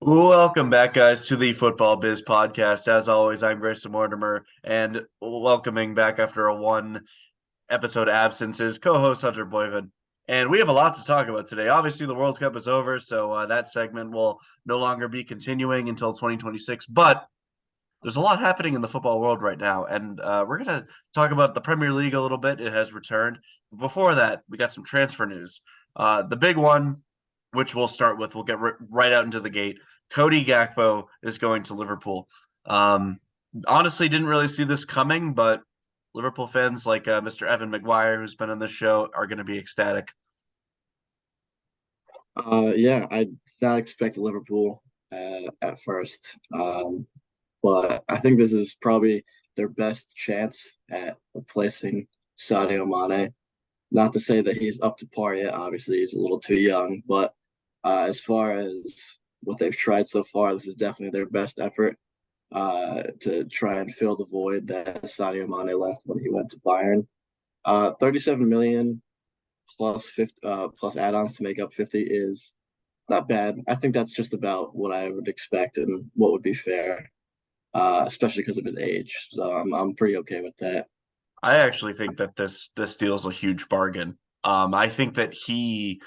Welcome back, guys, to the Futbal Biz podcast. As always, I'm Graysen Mortimer, and welcoming back after a one episode absence is co-host Hunter Boyven. And we have a lot to talk about today. Obviously, the World Cup is over, so that segment will no longer be continuing until 2026. But there's a lot happening in the football world right now, and we're going to talk about the Premier League a little bit. It has returned. Before that, we got some transfer news. The big one, which we'll start with, we'll get right out into the gate. Cody Gakpo is going to Liverpool. Honestly, didn't really see this coming, but Liverpool fans like Mr. Evan McGuire, who's been on this show, are going to be ecstatic. Yeah, I did not expect Liverpool at first, but I think this is probably their best chance at replacing Sadio Mane. Not to say that he's up to par yet. Obviously, he's a little too young, but as far as what they've tried so far, this is definitely their best effort to try and fill the void that Sadio Mane left when he went to Bayern. 37 million plus 50, plus add-ons to make up 50 is not bad. I think that's just about what I would expect and what would be fair, especially because of his age. So I'm pretty okay with that. I actually think that this deal is a huge bargain. I think that he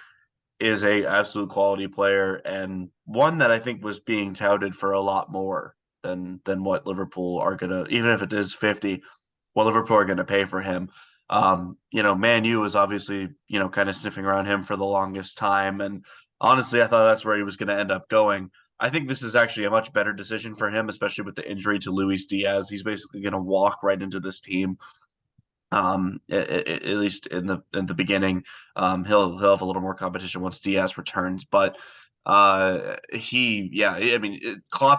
is a absolute quality player and one that I think was being touted for a lot more than what Liverpool are gonna, even if it is 50, what Liverpool are gonna pay for him. Man U was obviously, kind of sniffing around him for the longest time. And honestly, I thought that's where he was gonna end up going. I think this is actually a much better decision for him, especially with the injury to Luis Diaz. He's basically gonna walk right into this team, at least in the beginning. He'll have a little more competition once Diaz returns, but Klopp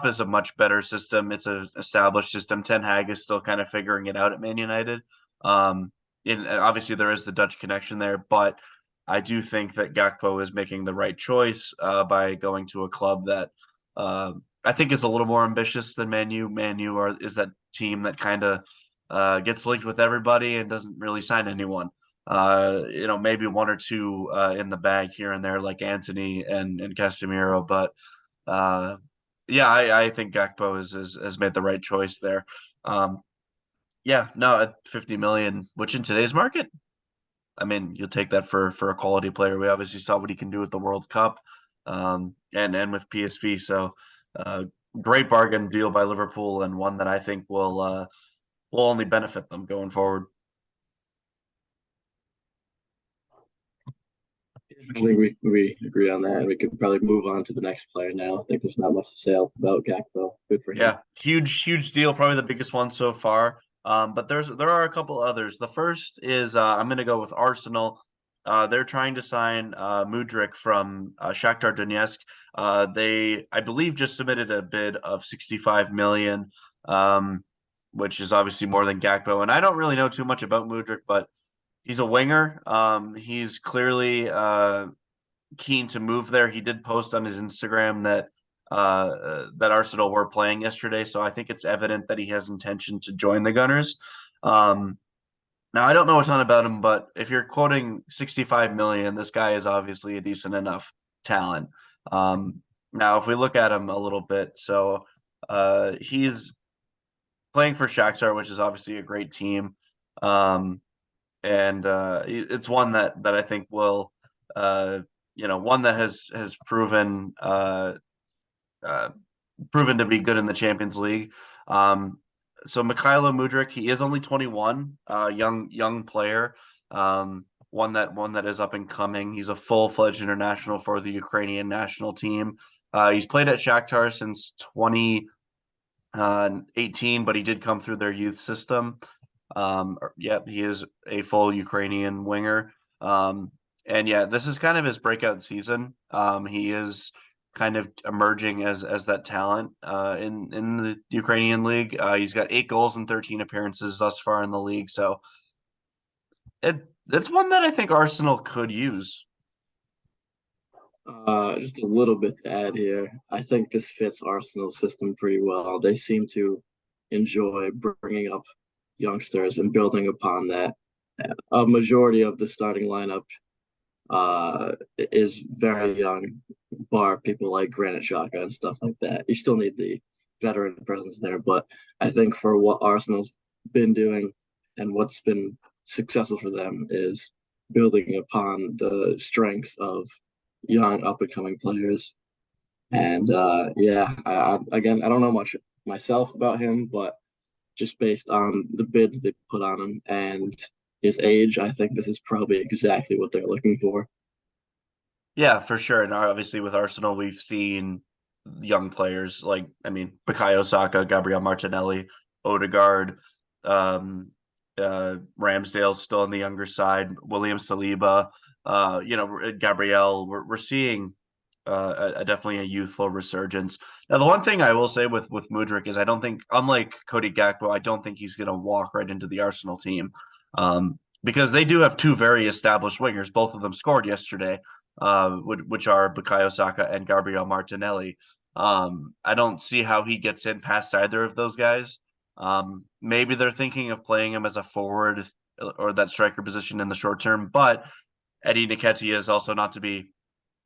is a much better system. It's an established system. Ten Hag is still kind of figuring it out at Man United. And obviously there is the Dutch connection there, but I do think that Gakpo is making the right choice by going to a club that I think is a little more ambitious than Man U. Is that team that kind of gets linked with everybody and doesn't really sign anyone. Maybe one or two in the bag here and there, like Anthony and Casemiro. But I think Gakpo has made the right choice there. Yeah, no, at 50 million, which in today's market, I mean, you'll take that for a quality player. We obviously saw what he can do with the World Cup, and with PSV. So, great bargain deal by Liverpool, and one that I think will only benefit them going forward. I think we agree on that, and we could probably move on to the next player now. I think there's not much to say about Gakpo. Good for him. Yeah, huge deal, probably the biggest one so far. But there are a couple others. The first is I'm going to go with Arsenal. They're trying to sign Mudryk from Shakhtar Donetsk. They, I believe, just submitted a bid of 65 million, which is obviously more than Gakpo. And I don't really know too much about Mudryk, but he's a winger. He's clearly keen to move there. He did post on his Instagram that Arsenal were playing yesterday, so I think it's evident that he has intention to join the Gunners. Now I don't know a ton about him, but if you're quoting 65 million, this guy is obviously a decent enough talent. Now, if we look at him a little bit, so he's playing for Shakhtar, which is obviously a great team. And it's one that I think will, one that has proven to be good in the Champions League. So Mikhailo Mudryk, he is only 21, young player, one that is up and coming. He's a full-fledged international for the Ukrainian national team. He's played at Shakhtar since 2018, but he did come through their youth system. He is a full Ukrainian winger. And yeah, this is kind of his breakout season. He is kind of emerging as that talent in the Ukrainian league. He's got 8 goals and 13 appearances thus far in the league. So it's one that I think Arsenal could use. Just a little bit to add here. I think this fits Arsenal's system pretty well. They seem to enjoy bringing up youngsters and building upon that. A majority of the starting lineup is very young. bar people like Granit Xhaka and stuff like that. You still need the veteran presence there, but I think for what Arsenal's been doing and what's been successful for them is building upon the strengths of young up and coming players. And yeah, again, I don't know much myself about him, but just based on the bids they put on him and his age, I think this is probably exactly what they're looking for. Yeah, for sure. And obviously with Arsenal, we've seen young players like, I mean, Bukayo Saka, Gabriel Martinelli, Odegaard, um, Ramsdale's still on the younger side, William Saliba, Gabriel. We're seeing definitely a youthful resurgence. Now, the one thing I will say with Mudryk is I don't think, unlike Cody Gakpo, I don't think he's going to walk right into the Arsenal team, because they do have two very established wingers. Both of them scored yesterday, which are Bukayo Saka and Gabriel Martinelli. I don't see how he gets in past either of those guys. Maybe they're thinking of playing him as a forward or that striker position in the short term, but Eddie Nketiah is also not to be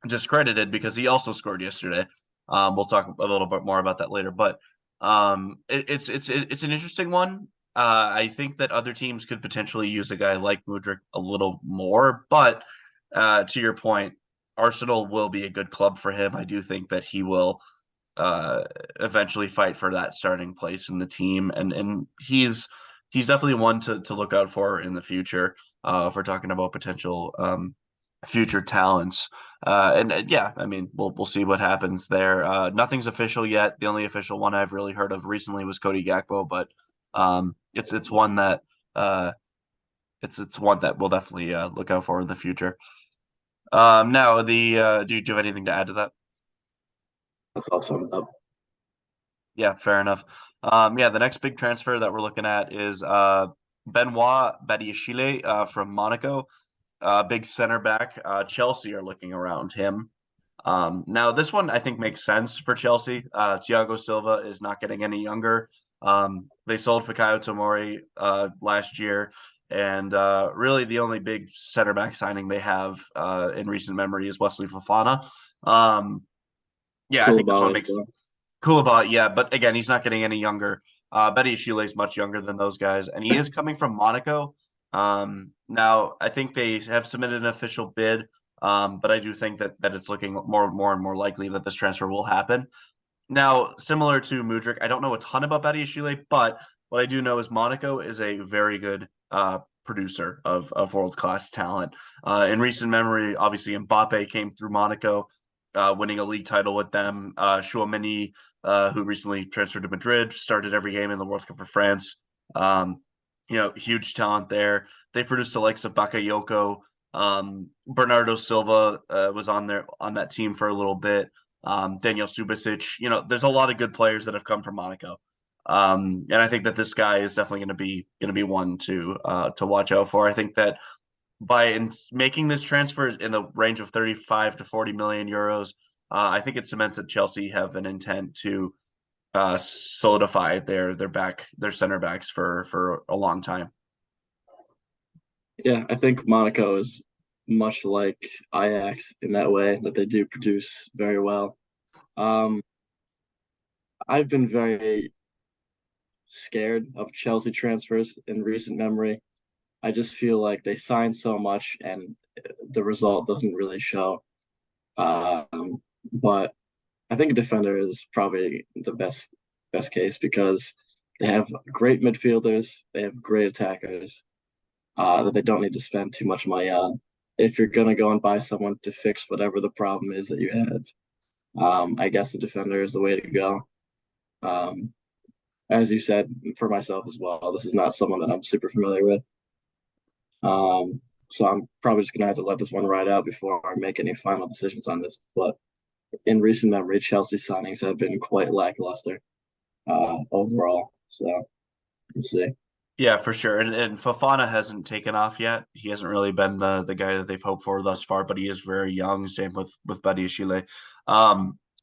discredited because he also scored yesterday. We'll talk a little bit more about that later, but it's an interesting one. I think that other teams could potentially use a guy like Mudryk a little more, but to your point, Arsenal will be a good club for him. I do think that he will uh, eventually fight for that starting place in the team, and he's definitely one to look out for in the future. If we're talking about potential future talents, yeah, I mean we'll see what happens there. Nothing's official yet. The only official one I've really heard of recently was Cody Gakpo, but it's one that it's one that we'll definitely look out for in the future. Now the do you have anything to add to that? That's all sums up. Yeah, fair enough. Yeah, the next big transfer that we're looking at is Benoit Badiashile from Monaco, big center back. Chelsea are looking around him. Now, this one I think makes sense for Chelsea. Thiago Silva is not getting any younger. They sold Fikayo Tomori last year, and really the only big center back signing they have in recent memory is Wesley Fofana. Um, yeah, I Cool think this about one it. makes cool about, yeah, but again, he's not getting any younger. Betty Shule is much younger than those guys, and he is coming from Monaco. Now I think they have submitted an official bid, but I do think that it's looking more and more likely that this transfer will happen. Now, similar to Mudryk, I don't know a ton about Betty Shule, but what I do know is Monaco is a very good producer of world class talent. In recent memory, obviously Mbappe came through Monaco, winning a league title with them. Chouameni, who recently transferred to Madrid, started every game in the World Cup for France. Um, huge talent there. They produced the likes of Bakayoko. Bernardo Silva was on that team for a little bit. Daniel Subasic. There's a lot of good players that have come from Monaco. And I think that this guy is definitely going to be one to watch out for. I think that making this transfer in the range of 35 to 40 million euros, I think it cements that Chelsea have an intent to solidify their center backs for a long time. Yeah, I think Monaco is much like Ajax in that way that they do produce very well. Um, I've been very scared of Chelsea transfers in recent memory. I just feel like they sign so much and the result doesn't really show. But I think a defender is probably the best case because they have great midfielders, they have great attackers that they don't need to spend too much money on. If you're gonna go and buy someone to fix whatever the problem is that you have, I guess the defender is the way to go. Um, as you said, for myself as well, this is not someone that I'm super familiar with. So I'm probably just gonna have to let this one ride out before I make any final decisions on this. But in recent memory, Chelsea signings have been quite lackluster overall. So we'll see. Yeah, for sure. And Fofana hasn't taken off yet. He hasn't really been the guy that they've hoped for thus far, but he is very young. Same with Badiashile.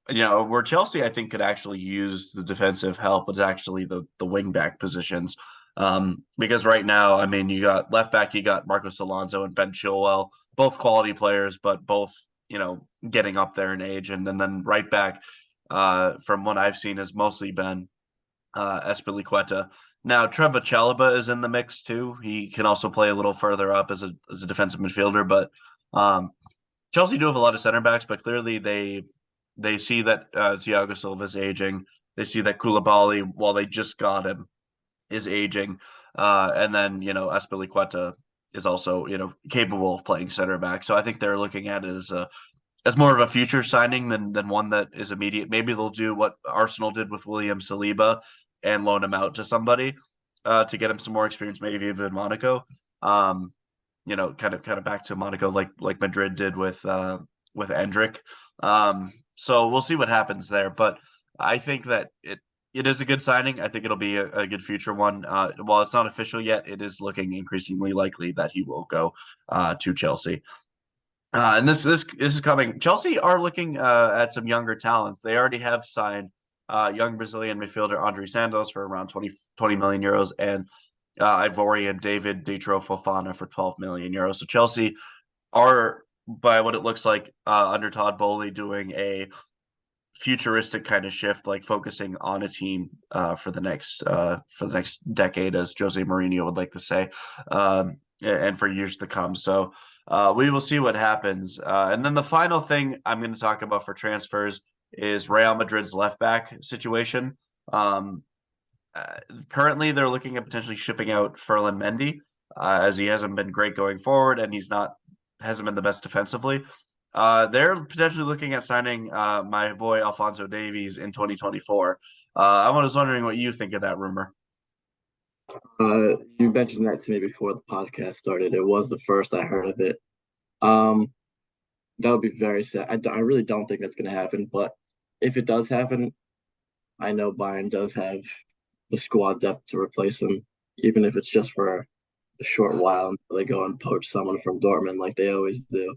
Where Chelsea I think could actually use the defensive help is actually the wing back positions. Because right now, I mean, you got left back, you got Marcos Alonso and Ben Chilwell, both quality players, but both getting up there in age, and then right back, from what I've seen, has mostly been Espilicueta. Now, Trevor Chalobah is in the mix too. He can also play a little further up as a defensive midfielder, but um, Chelsea do have a lot of center backs, but clearly they see that Thiago Silva is aging. They see that Koulibaly, while they just got him, is aging, and then Espilicueta is also capable of playing center back. So I think they're looking at it as more of a future signing than one that is immediate. Maybe they'll do what Arsenal did with William Saliba and loan him out to somebody to get him some more experience, maybe even in Monaco. Kind of back to Monaco like Madrid did with Endrick. So we'll see what happens there, but I think that it is a good signing. I think it'll be a good future one. While it's not official yet, it is looking increasingly likely that he will go to Chelsea. And this is coming. Chelsea are looking at some younger talents. They already have signed young Brazilian midfielder Andre Santos for around 20 million euros, and Ivorian David Ditro Fofana for 12 million euros. So Chelsea are, by what it looks like, under Todd Bowley, doing a futuristic kind of shift, like focusing on a team for the next decade, as Jose Mourinho would like to say, and for years to come. So we will see what happens. And then the final thing I'm going to talk about for transfers is Real Madrid's left back situation. Currently, they're looking at potentially shipping out Ferland Mendy, as he hasn't been great going forward, and hasn't been the best defensively. They're potentially looking at signing my boy Alphonso Davies in 2024. I was wondering what you think of that rumor. You mentioned that to me before the podcast started. It was the first I heard of it. That would be very sad. I really don't think that's going to happen, but if it does happen, I know Bayern does have the squad depth to replace him, even if it's just for a short while until they go and poach someone from Dortmund like they always do.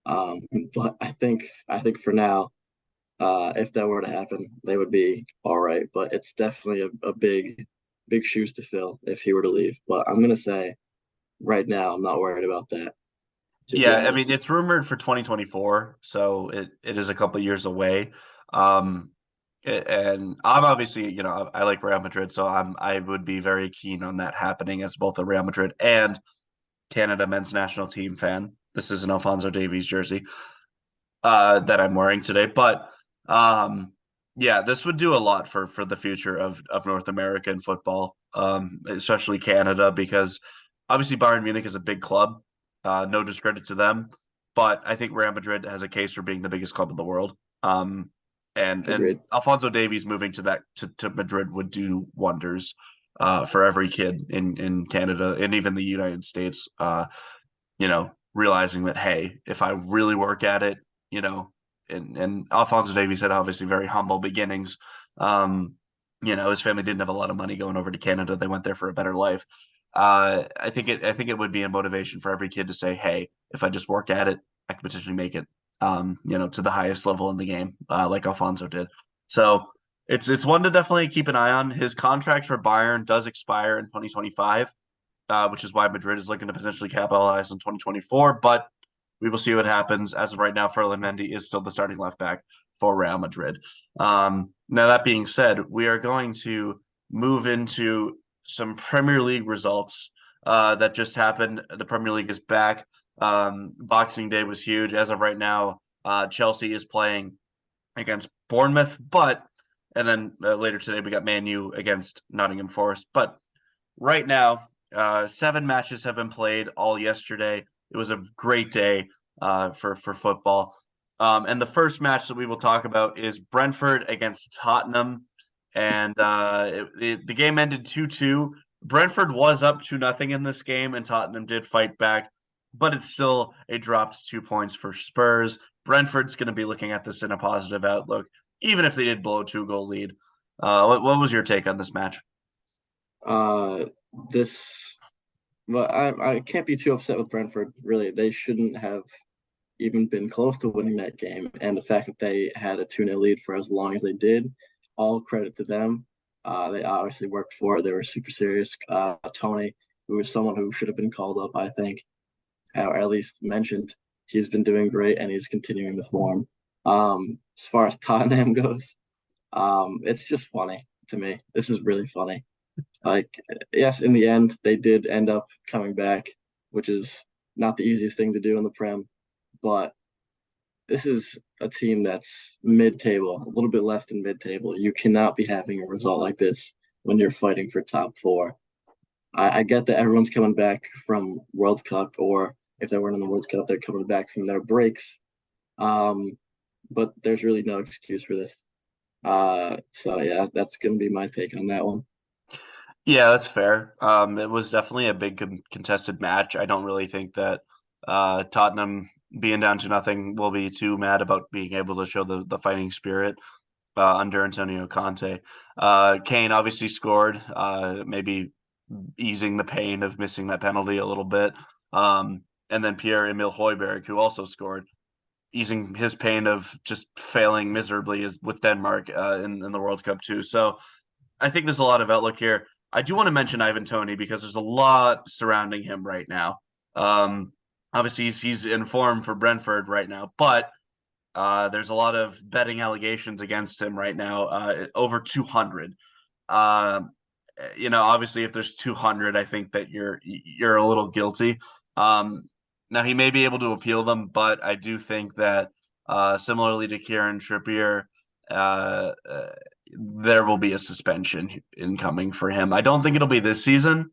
But I think for now, if that were to happen, they would be all right. But it's definitely a big shoes to fill if he were to leave. But I'm gonna say right now, I'm not worried about that. Yeah, I mean it's rumored for 2024, so it is a couple years away. And I'm obviously, I like Real Madrid, so I would be very keen on that happening as both a Real Madrid and Canada men's national team fan. This is an Alphonso Davies jersey that I'm wearing today, but yeah, this would do a lot for the future of North American football, especially Canada, because obviously Bayern Munich is a big club. No discredit to them, but I think Real Madrid has a case for being the biggest club in the world. And Alphonso Davies moving to Madrid would do wonders for every kid in Canada and even the United States. Realizing that, hey, if I really work at it, and Alphonso Davies had obviously very humble beginnings. His family didn't have a lot of money going over to Canada. They went there for a better life. I think it would be a motivation for every kid to say, hey, if I just work at it, I could potentially make it, to the highest level in the game, like Alphonso did. So it's one to definitely keep an eye on. His contract for Bayern does expire in 2025, which is why Madrid is looking to potentially capitalize on 2024. But we will see what happens. As of right now, Ferland Mendy is still the starting left back for Real Madrid. Now, that being said, we are going to move into some Premier League results that just happened. The Premier League is back. Boxing Day was huge. As of right now, Chelsea is playing against Bournemouth, and then later today we got Man U against Nottingham Forest. But right now, 7 matches have been played all yesterday. It was a great day for football. And the first match that we will talk about is Brentford against Tottenham. And the game ended 2-2. Brentford was up 2-0 in this game, and Tottenham did fight back. But it's still a dropped 2 points for Spurs. Brentford's going to be looking at this in a positive outlook, even if they did blow a 2-goal lead. What was your take on this match? I can't be too upset with Brentford. Really, they shouldn't have even been close to winning that game. And the fact that they had a 2-0 lead for as long as they did, all credit to them. They obviously worked for it. They were super serious. Tony, who was someone who should have been called up, I think, or at least mentioned, He's been doing great and he's continuing the form. As far as Tottenham goes, it's just funny to me. This is really funny. Like, yes, in the end, they did end up coming back, which is not the easiest thing to do in the Prem, but this is a team that's mid-table, a little bit less than mid-table. You cannot be having a result like this when you're fighting for top four. I get that everyone's coming back from World Cup, or if they weren't in the World Cup, they're coming back from their breaks. Um, but there's really no excuse for this. So yeah, that's gonna be my take on that one. Yeah, that's fair. It was definitely a big contested match. I don't really think that Tottenham being down to nothing will be too mad about being able to show the fighting spirit under Antonio Conte. Kane obviously scored, maybe easing the pain of missing that penalty a little bit. And then Pierre-Emile Højbjerg, who also scored, easing his pain of just failing miserably with Denmark in the World Cup too. So I think there's a lot of outlook here. I do want to mention Ivan Toney because there's a lot surrounding him right now. Um, Obviously, he's in form for Brentford right now, but there's a lot of betting allegations against him right now, over 200. Um, Obviously, if there's 200, I think that you're a little guilty. Now he may be able to appeal them, but I do think that similarly to Kieran Trippier, uh, uh, there will be a suspension incoming for him. I don't think it'll be this season,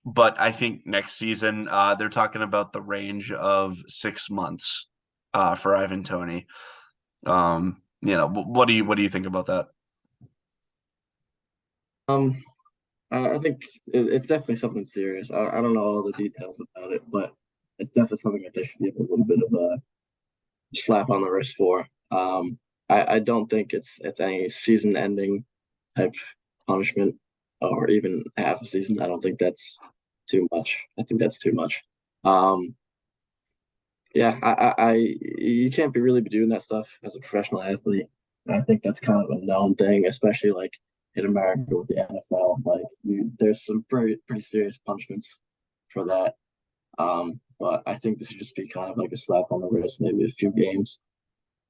but I think next season they're talking about the range of 6 months for Ivan Toney. What do you think about that? Um, I think it's definitely something serious. I don't know all the details about it, but it's definitely something that they should give a little bit of a slap on the wrist for. I don't think it's any season-ending type punishment or even half a season. I don't think that's too much. I think that's too much. Um, yeah, you can't be really be doing that stuff as a professional athlete. And I think that's kind of a known thing, especially like in America with the NFL. Like there's some pretty serious punishments for that. But I think this should just be kind of like a slap on the wrist, maybe a few games.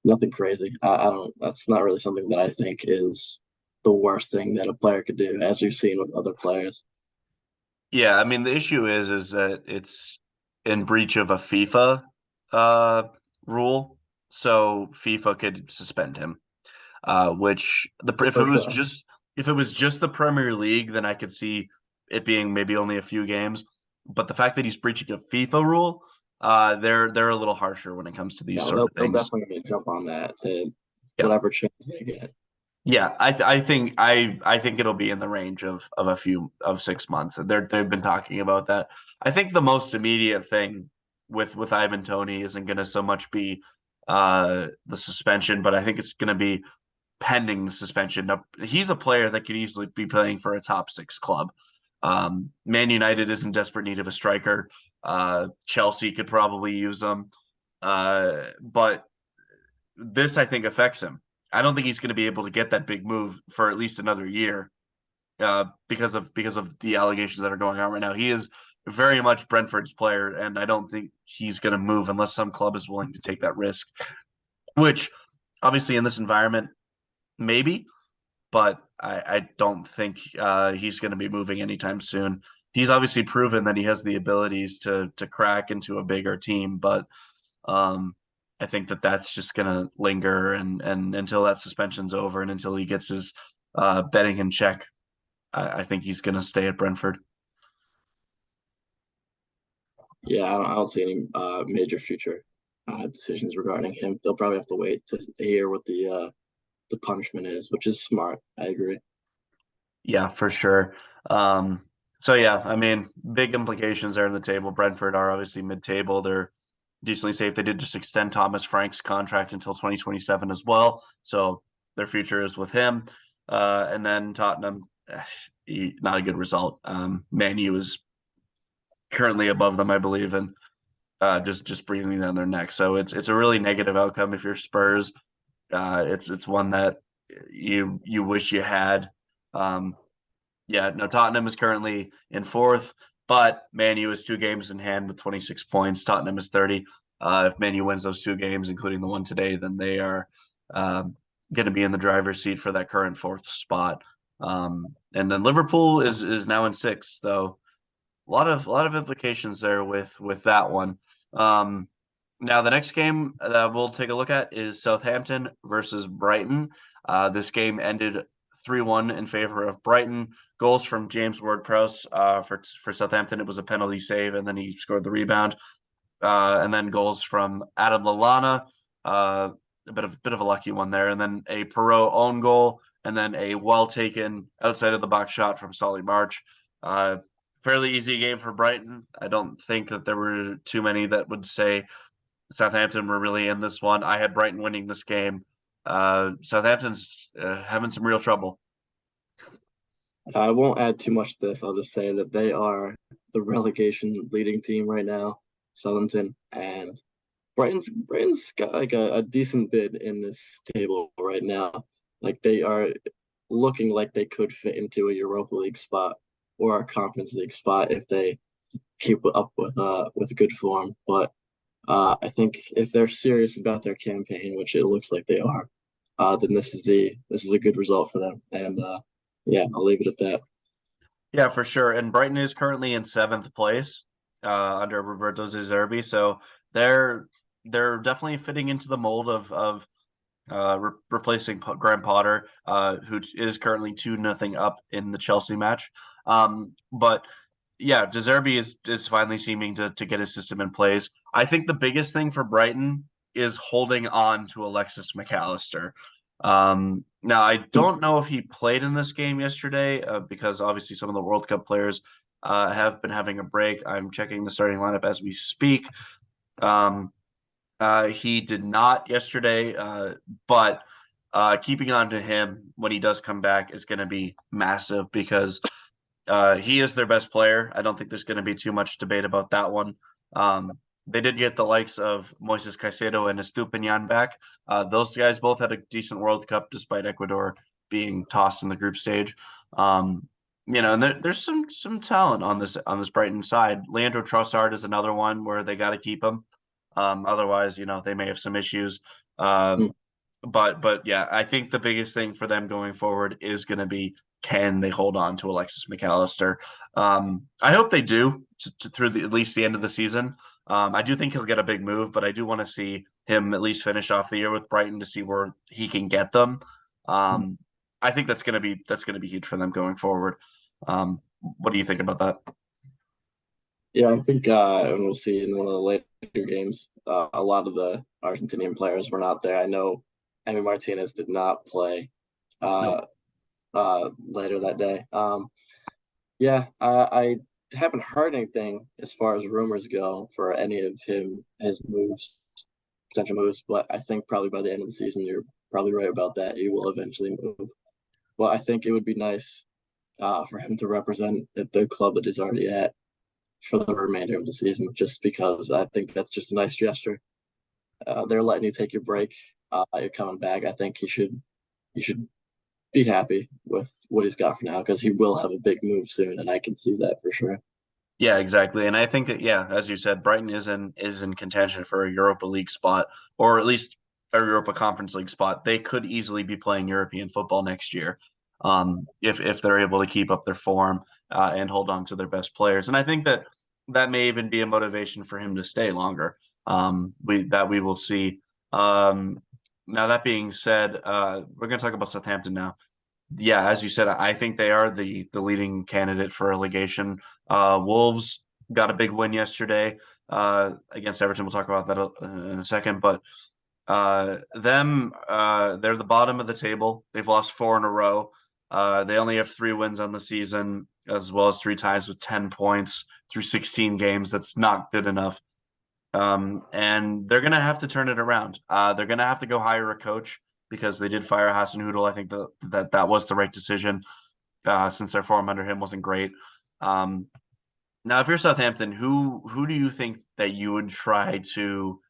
Nothing crazy. I don't. That's not really something that I think is the worst thing that a player could do, as we've seen with other players. Yeah, I mean the issue is that it's in breach of a FIFA uh, rule, so FIFA could suspend him. Which if it For was sure. just the Premier League, then I could see it being maybe only a few games. But the fact that he's breaching a FIFA rule, they're a little harsher when it comes to these Yeah, sort of they'll things. definitely jump on that. Yeah, Whatever chance they get. yeah. I think it'll be in the range of a few of 6 months. They've been talking about that. I think the most immediate thing with Ivan Toney isn't going to so much be the suspension, but I think it's going to be pending the suspension. Now, he's a player that could easily be playing for a top six club. Man United is in desperate need of a striker. Chelsea could probably use him. But this, I think, affects him. I don't think he's going to be able to get that big move for at least another year because of the allegations that are going on right now. He is very much Brentford's player, and I don't think he's going to move unless some club is willing to take that risk. Which, obviously, in this environment, maybe, but I don't think he's going to be moving anytime soon. He's obviously proven that he has the abilities to crack into a bigger team, but um, I think that that's just going to linger and until that suspension's over and until he gets his betting in check, I think he's going to stay at Brentford. Yeah, I don't see any major future decisions regarding him. They'll probably have to wait to hear what the punishment is, which is smart. I agree. Yeah, for sure. Um, so yeah, I mean, big implications there on the table. Brentford are obviously mid-table. They're decently safe. They did just extend Thomas Frank's contract until 2027 as well. So their future is with him. And then Tottenham, not a good result. Man U is currently above them, I believe, and just breathing down their neck. So it's a really negative outcome if you're Spurs. It's one that you wish you had. Um, yeah, no, Tottenham is currently in fourth, but Man U is 2 games in hand with 26 points. Tottenham is 30. If Man U wins those 2 games, including the one today, then they are going to be in the driver's seat for that current fourth spot. And then Liverpool is now in sixth, though. A lot of implications there with that one. Um, Now the next game that we'll take a look at is Southampton versus Brighton. This game ended 3-1 in favor of Brighton. Goals from James Ward-Prowse for Southampton. It was a penalty save, and then he scored the rebound. And then goals from Adam Lallana, a bit of a lucky one there, and then a Perot own goal, and then a well taken outside of the box shot from Solly March. Fairly easy game for Brighton. I don't think that there were too many that would say Southampton were really in this one. I had Brighton winning this game. Southampton's having some real trouble. I won't add too much to this. I'll just say that they are the relegation leading team right now, Southampton, and Brighton's got like a decent bid in this table right now. Like they are looking like they could fit into a Europa League spot or a Conference League spot if they keep up with good form. But I think if they're serious about their campaign, which it looks like they are, then this is a good result for them. And yeah, I'll leave it at that. Yeah, for sure. And Brighton is currently in seventh place under Roberto De Zerbi, so they're they're definitely fitting into the mold of replacing Graham Potter, who is currently 2-0 up in the Chelsea match. But yeah, De Zerbi is finally seeming to get his system in place. I think the biggest thing for Brighton is holding on to Alexis McAllister. Now, I don't know if he played in this game yesterday because obviously some of the World Cup players have been having a break. I'm checking the starting lineup as we speak. Um, he did not yesterday, but keeping on to him when he does come back is going to be massive because he is their best player. I don't think there's going to be too much debate about that one. They did get the likes of Moises Caicedo and Estupinian back. Those guys both had a decent World Cup despite Ecuador being tossed in the group stage. And there's some talent on this Brighton side. Leandro Trossard is another one where they got to keep him. Otherwise, they may have some issues. Hmm. But yeah, I think the biggest thing for them going forward is going to be can they hold on to Alexis McAllister? I hope they do through at least the end of the season. I do think he'll get a big move, but I do want to see him at least finish off the year with Brighton to see where he can get them. I think that's gonna be huge for them going forward. What do you think about that? Yeah, I think and we'll see in one of the later games. A lot of the Argentinian players were not there. I know Emi Martinez did not play Nope. uh, later that day. Yeah, I haven't heard anything as far as rumors go for any of his moves, potential moves. But I think probably by the end of the season, you're probably right about that. He will eventually move. But I think it would be nice for him to represent the club that he's already at for the remainder of the season, just because I think that's just a nice gesture. They're letting you take your break. You're coming back. I think he should be happy with what he's got for now because he will have a big move soon, and I can see that for sure. Yeah, exactly. And I think that yeah, as you said, Brighton is in contention for a Europa League spot, or at least a Europa Conference League spot. They could easily be playing European football next year, if they're able to keep up their form and hold on to their best players. And I think that may even be a motivation for him to stay longer. We will see. Now that being said, we're going to talk about Southampton now. Yeah, as you said, I think they are the leading candidate for relegation. Wolves got a big win yesterday against Everton. We'll talk about that in a second, but they're the bottom of the table. They've lost 4 in a row. They only have 3 wins on the season, as well as 3 times with 10 points through 16 games. That's not good enough. And they're going to have to turn it around. They're going to have to go hire a coach because they did fire Hassan Hoodle. I think that was the right decision since their form under him wasn't great. Now, if you're Southampton, who do you think that you would try to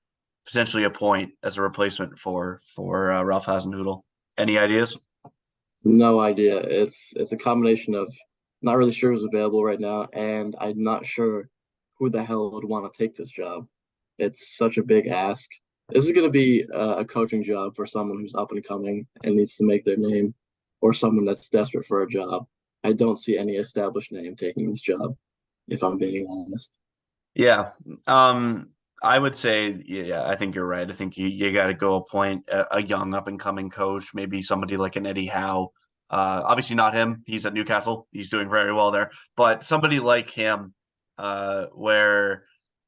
potentially appoint as a replacement for Ralph Hasenhüttl? Any ideas? No idea. It's a combination of not really sure who's available right now, and I'm not sure who the hell would want to take this job. It's such a big ask. This is going to be a coaching job for someone who's up and coming and needs to make their name, or someone that's desperate for a job. I don't see any established name taking this job, if I'm being honest. Yeah. I would say, yeah, I think you're right. I think you got to go appoint a young up and coming coach, maybe somebody like an Eddie Howe. Obviously not him. He's at Newcastle. He's doing very well there. But somebody like him, where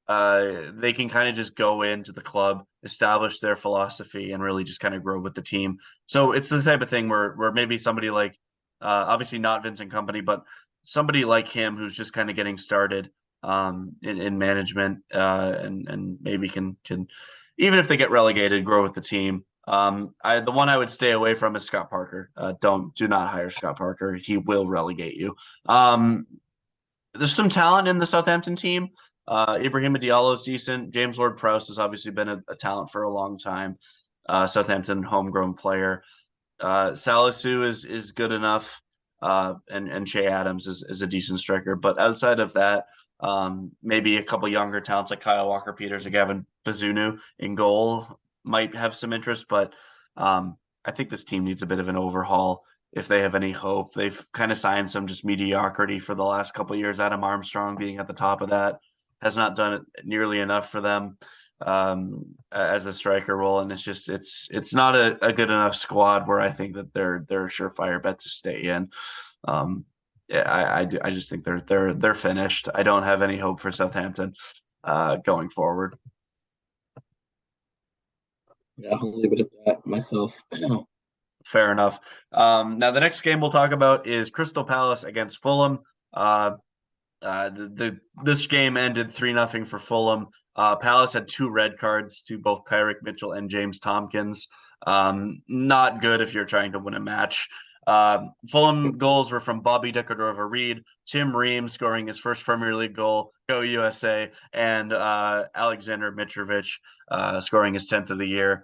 they can kind of just go into the club, establish their philosophy, and really just kind of grow with the team. So it's the type of thing where maybe somebody like, obviously not Vincent Company, but somebody like him who's just kind of getting started in management, and maybe can even if they get relegated, grow with the team. The one I would stay away from is Scott Parker. Do not hire Scott Parker. He will relegate you. There's some talent in the Southampton team. Ibrahima Diallo is decent. James Ward-Prowse has obviously been a talent for a long time. Southampton homegrown player. Salisu is good enough. And Che Adams is a decent striker. But outside of that, maybe a couple younger talents like Kyle Walker-Peters or Gavin Bazunu in goal might have some interest. But I think this team needs a bit of an overhaul if they have any hope. They've kind of signed some just mediocrity for the last couple of years. Adam Armstrong being at the top of that has not done it nearly enough for them as a striker role, and it's not a good enough squad where I think that they're a surefire bet to stay in. Yeah, I just think they're finished. I don't have any hope for Southampton going forward. Yeah, I'll leave it at that myself. Fair enough. Now the next game we'll talk about is Crystal Palace against Fulham. This game ended 3-0 for Fulham. Palace had 2 red cards to both Tyrick Mitchell and James Tompkins. Not good if you're trying to win a match. Fulham goals were from Bobby Decordova-Reid, Tim Ream scoring his first Premier League goal, go USA, and Alexander Mitrovic scoring his 10th of the year.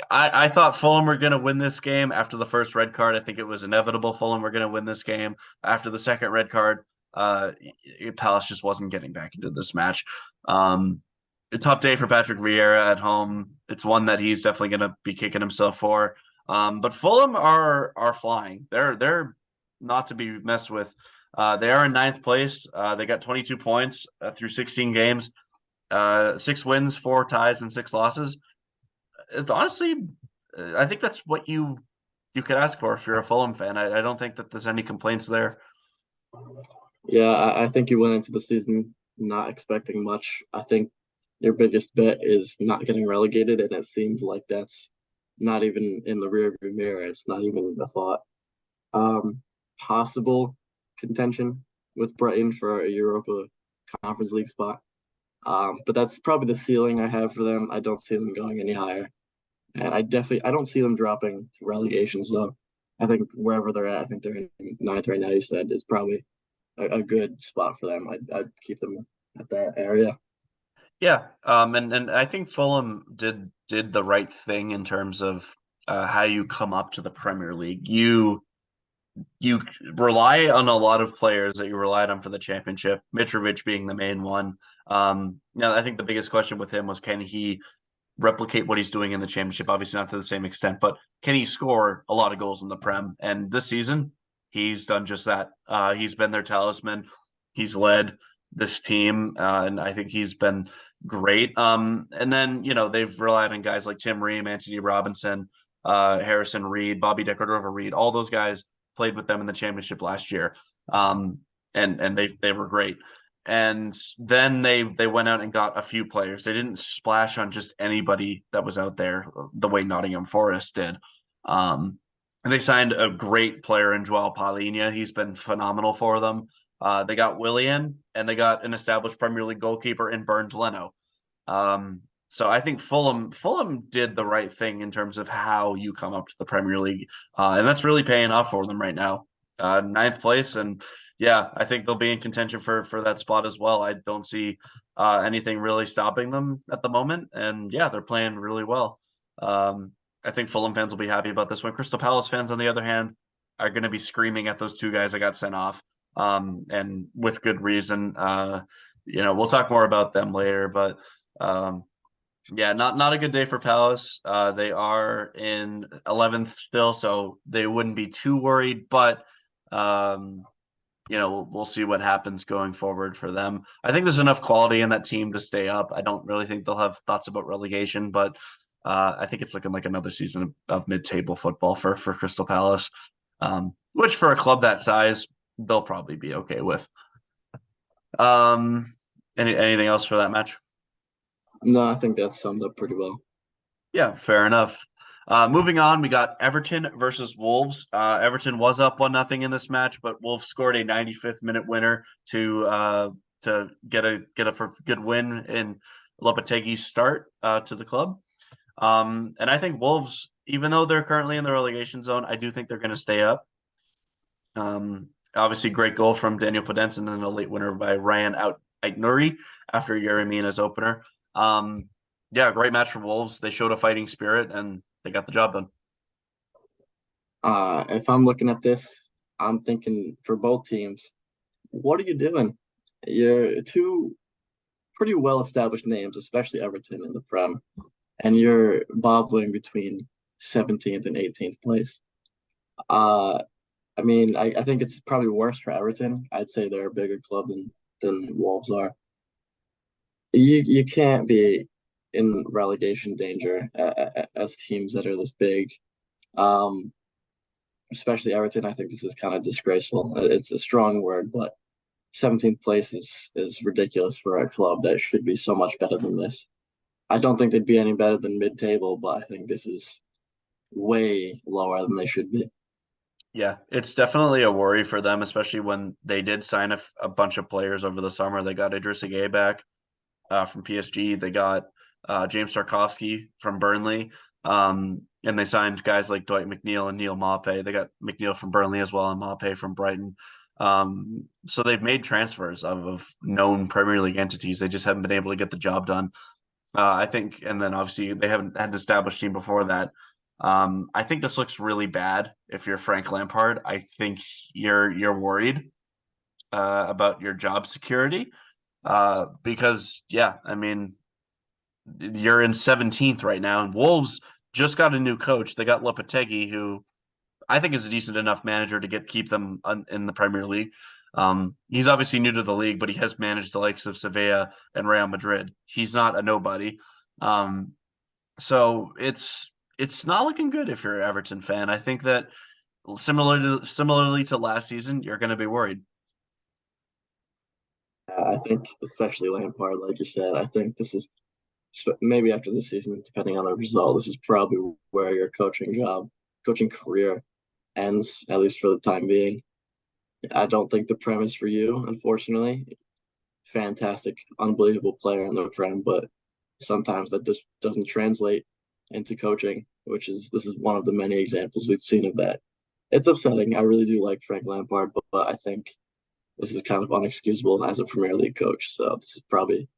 I thought Fulham were going to win this game after the first red card. I think it was inevitable Fulham were going to win this game. After the second red card, Palace just wasn't getting back into this match. A tough day for Patrick Vieira at home. It's one that he's definitely going to be kicking himself for. But Fulham are flying. They're not to be messed with. They are in 9th place. They got 22 points through 16 games, 6 wins, 4 ties, and 6 losses. It's honestly, I think that's what you could ask for if you're a Fulham fan. I don't think that there's any complaints there. Yeah, I think you went into the season not expecting much. I think your biggest bet is not getting relegated, and it seems like that's not even in the rearview mirror. It's not even a thought. Possible contention with Brighton for a Europa Conference League spot. But that's probably the ceiling I have for them. I don't see them going any higher. And I don't see them dropping to relegations though. I think wherever they're at, I think they're in 9th right now, you said, is probably a good spot for them. I'd keep them at that area. Yeah, and I think Fulham did the right thing in terms of how you come up to the Premier League. You rely on a lot of players that you relied on for the championship, Mitrovic being the main one. Now, I think the biggest question with him was, can he replicate what he's doing in the championship? Obviously not to the same extent, but can he score a lot of goals in the Prem? And this season, he's done just that. He's been their talisman. He's led this team, and I think he's been great. And then, they've relied on guys like Tim Ream, Anthony Robinson, Harrison Reed, Bobby Decordova-Reid. All those guys played with them in the championship last year. And they were great. And then they went out and got a few players. They didn't splash on just anybody that was out there the way Nottingham Forest did. And they signed a great player in Joao Palhinha. He's been phenomenal for them. They got Willian, and they got an established Premier League goalkeeper in Bernd Leno. So I think Fulham did the right thing in terms of how you come up to the Premier League, and that's really paying off for them right now. 9th place, and yeah, I think they'll be in contention for that spot as well. I don't see anything really stopping them at the moment, and yeah, they're playing really well. I think Fulham fans will be happy about this one. Crystal Palace fans, on the other hand, are going to be screaming at those 2 guys that got sent off, and with good reason. we'll talk more about them later, but um, yeah, not a good day for Palace. They are in 11th still, so they wouldn't be too worried, but um, we'll see what happens going forward for them. I think there's enough quality in that team to stay up. I don't really think they'll have thoughts about relegation, but I think it's looking like another season of mid-table football for Crystal Palace, which for a club that size, they'll probably be okay with. Um, anything else for that match? No, I think that sums up pretty well. Yeah, fair enough. Moving on, we got Everton versus Wolves. Everton was up 1-0 in this match, but Wolves scored a 95th minute winner to get a good win in Lopetegui's start to the club. And I think Wolves, even though they're currently in the relegation zone, I do think they're going to stay up. Obviously, great goal from Daniel Podence and then a late winner by Ryan Aït-Nouri after Yeremina's opener. Yeah, great match for Wolves. They showed a fighting spirit and they got the job done. If I'm looking at this, I'm thinking for both teams, what are you doing? You're two pretty well established names, especially Everton in the Prem, and you're bobbling between 17th and 18th place. Uh, I mean, I think it's probably worse for Everton. I'd say they're a bigger club than Wolves are. You can't be in relegation danger as teams that are this big. Um, Especially Everton. I think this is kind of disgraceful. It's a strong word, but 17th place is ridiculous for a club that should be so much better than this. I don't think they'd be any better than mid-table, but I think this is way lower than they should be. Yeah, it's definitely a worry for them, especially when they did sign a bunch of players over the summer. They got Idrissa Gueye back from PSG. They got James Tarkowski from Burnley. And they signed guys like Dwight McNeil and Neil Maupay. They got McNeil from Burnley as well and Maupay from Brighton. So they've made transfers of known Premier League entities. They just haven't been able to get the job done. I think, and then obviously they haven't had an established team before that. I think this looks really bad if you're Frank Lampard. I think you're worried about your job security because, yeah, I mean, you're in 17th right now, and Wolves just got a new coach. They got Lopetegui, who I think is a decent enough manager to keep them in the Premier League. He's obviously new to the league, but he has managed the likes of Sevilla and Real Madrid. He's not a nobody. Um, so it's not looking good if you're an Everton fan. I think that similarly to last season, you're going to be worried. I think, especially Lampard, like you said, I think this is maybe after this season, depending on the result, this is probably where your coaching career ends, at least for the time being. I don't think the Prem is for you, unfortunately. Fantastic, unbelievable player in the Prem, but sometimes that just doesn't translate into coaching, this is one of the many examples we've seen of that. It's upsetting. I really do like Frank Lampard, but I think this is kind of unexcusable as a Premier League coach. So this is probably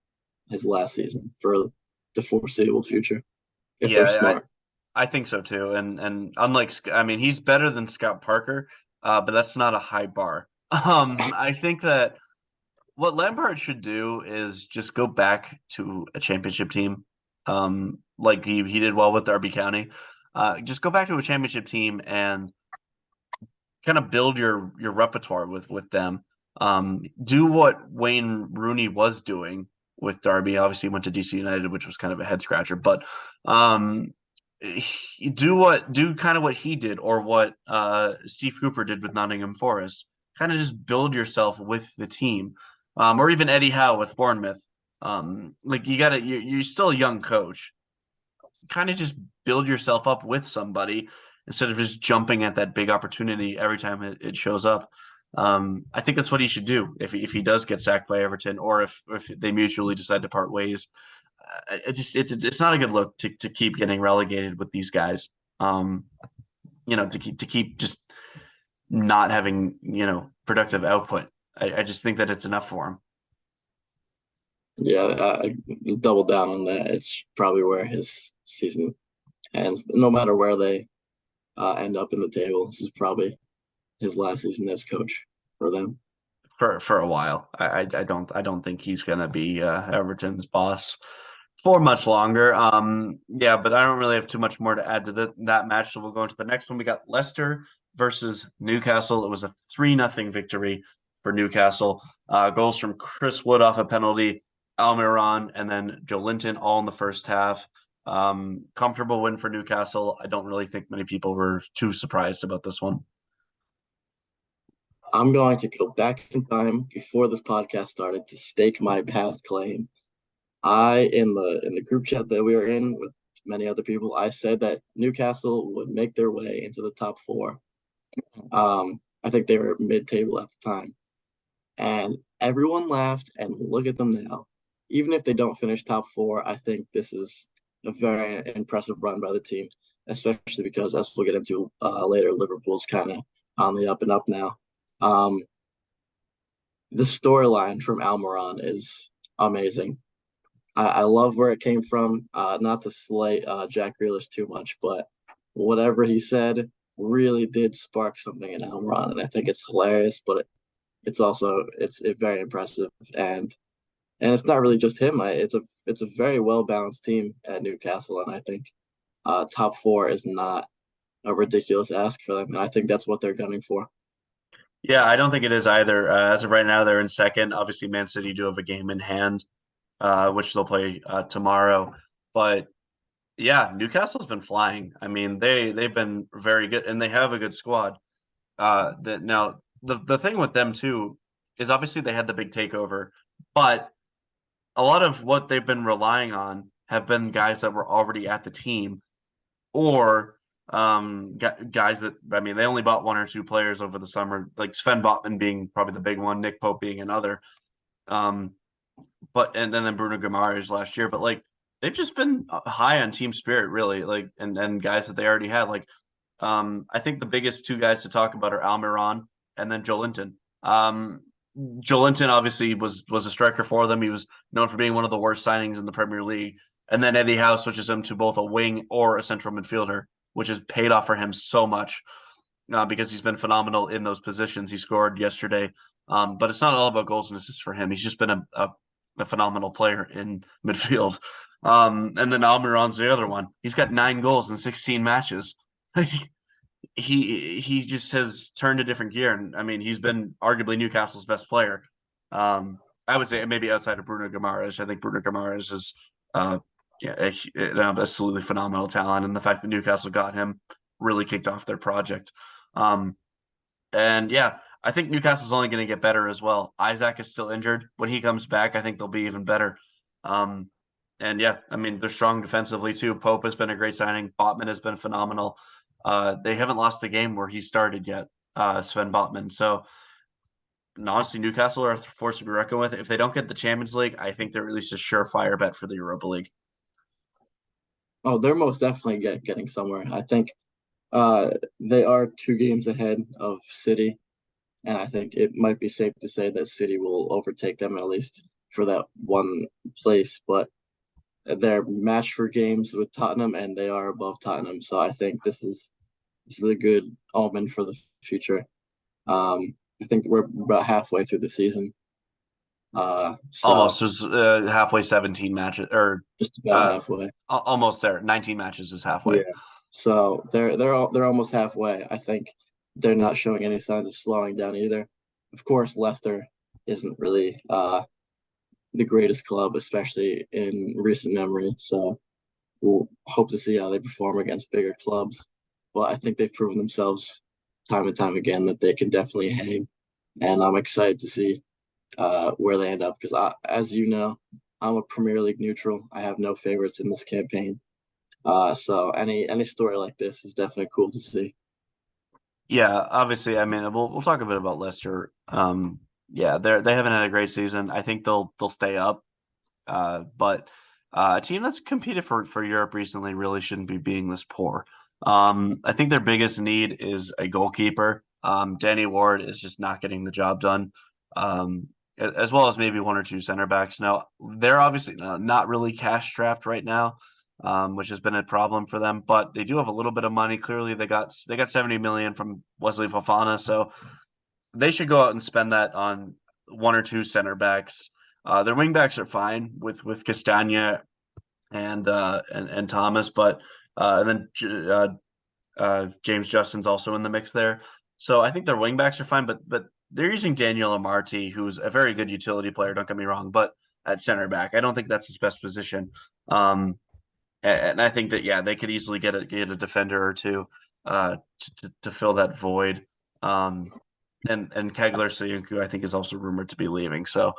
his last season for the foreseeable future, if they're Yeah, smart. I think so too. And unlike, I mean, he's better than Scott Parker, but that's not a high bar. I think that what Lampard should do is just go back to a championship team, like he did well with Derby County. Just go back to a championship team and kind of build your repertoire with them. Do what Wayne Rooney was doing with Derby. Obviously, he went to DC United, which was kind of a head scratcher, but um, do kind of what he did or what Steve Cooper did with Nottingham Forest. Kind of just build yourself with the team, or even Eddie Howe with Bournemouth. Like you're still a young coach. Kind of just build yourself up with somebody instead of just jumping at that big opportunity every time it shows up. I think that's what he should do if he does get sacked by Everton or if they mutually decide to part ways. It's not a good look to keep getting relegated with these guys. To keep just not having productive output. I just think that it's enough for him. Yeah, I double down on that. It's probably where his season ends. No matter where they end up in the table, this is probably his last season as coach for them. for a while. I don't think he's gonna be Everton's boss for much longer. Yeah, but I don't really have too much more to add to that match. So we'll go into the next one. We got Leicester versus Newcastle. It was a 3-0 victory for Newcastle. Goals from Chris Wood off a penalty, Almiron, and then Joe Linton all in the first half. Comfortable win for Newcastle. I don't really think many people were too surprised about this one. I'm going to go back in time before this podcast started to stake my past claim. I in the group chat that we were in with many other people, I said that Newcastle would make their way into the top four. I think they were mid-table at the time, and everyone laughed. And look at them now. Even if they don't finish top four, I think this is a very impressive run by the team, especially because, as we'll get into later, Liverpool's kind of on the up and up now. Um, the storyline from Almiron is amazing. I love where it came from. Not to slay Jack Grealish too much, but whatever he said really did spark something in Almiron, and I think it's hilarious. But it's also it's very impressive, and it's not really just him. It's a very well balanced team at Newcastle, and I think top four is not a ridiculous ask for them. And I think that's what they're gunning for. Yeah, I don't think it is either. As of right now, they're in second. Obviously, Man City do have a game in hand, which they'll play tomorrow. But yeah, Newcastle's been flying. I mean, they've been very good, and they have a good squad. That now the thing with them too is obviously they had the big takeover, but a lot of what they've been relying on have been guys that were already at the team or guys that I mean they only bought one or two players over the summer, like Sven Botman being probably the big one, Nick Pope being another. Um, and then Bruno Guimaraes last year, but like they've just been high on team spirit, really, like and guys that they already had. Like I think the biggest two guys to talk about are Almiron and then Joe Linton. Joe Linton obviously was a striker for them. He was known for being one of the worst signings in the Premier League. And then Eddie Howe switches him to both a wing or a central midfielder, which has paid off for him so much because he's been phenomenal in those positions. He scored yesterday, but it's not all about goals and assists for him. He's just been a phenomenal player in midfield. And then Almiron's the other one. He's got 9 goals in 16 matches. He just has turned a different gear, and I mean he's been arguably Newcastle's best player. I would say maybe outside of Bruno Guimaraes. I think Bruno Guimaraes is yeah, an absolutely phenomenal talent, and the fact that Newcastle got him really kicked off their project. Um, and yeah, I think Newcastle's only going to get better as well. Isaac is still injured. When he comes back, I think they'll be even better. Um, and yeah, I mean they're strong defensively too. Pope has been a great signing. Botman has been phenomenal. They haven't lost a game where he started yet, Sven Botman. So honestly, Newcastle are a force to be reckoned with. If they don't get the Champions League, I think they're at least a surefire bet for the Europa League. Oh, they're most definitely getting somewhere. I think they are 2 games ahead of City, and I think it might be safe to say that City will overtake them at least for that one place. But they're matched for games with Tottenham, and they are above Tottenham. So I think this is a good omen for the future. I think we're about halfway through the season. So Almost there's halfway 17 matches or just about uh, halfway. almost there. 19 matches is halfway. Yeah. So they're almost halfway. I think they're not showing any signs of slowing down either. Of course, Leicester isn't really the greatest club, especially in recent memory. So we'll hope to see how they perform against bigger clubs. But I think they've proven themselves time and time again that they can definitely hang. And I'm excited to see where they end up because, as you know, I'm a Premier League neutral. I have no favorites in this campaign. So any story like this is definitely cool to see. Yeah, obviously. I mean, we'll talk a bit about Leicester. Yeah, they haven't had a great season. I think they'll stay up. But a team that's competed for Europe recently really shouldn't be being this poor. I think their biggest need is a goalkeeper. Danny Ward is just not getting the job done. As well as maybe one or two center backs. Now they're obviously not really cash strapped right now, which has been a problem for them. But they do have a little bit of money. Clearly, they got 70 million from Wesley Fofana, so they should go out and spend that on one or two center backs. Their wing backs are fine with Castagna and Thomas, but and then James Justin's also in the mix there. So I think their wing backs are fine, but they're using Daniel Amarty, who's a very good utility player. Don't get me wrong, but at center back, I don't think that's his best position. And I think that they could easily get a defender or two to fill that void. And Kegler Sayuncu, I think, is also rumored to be leaving. So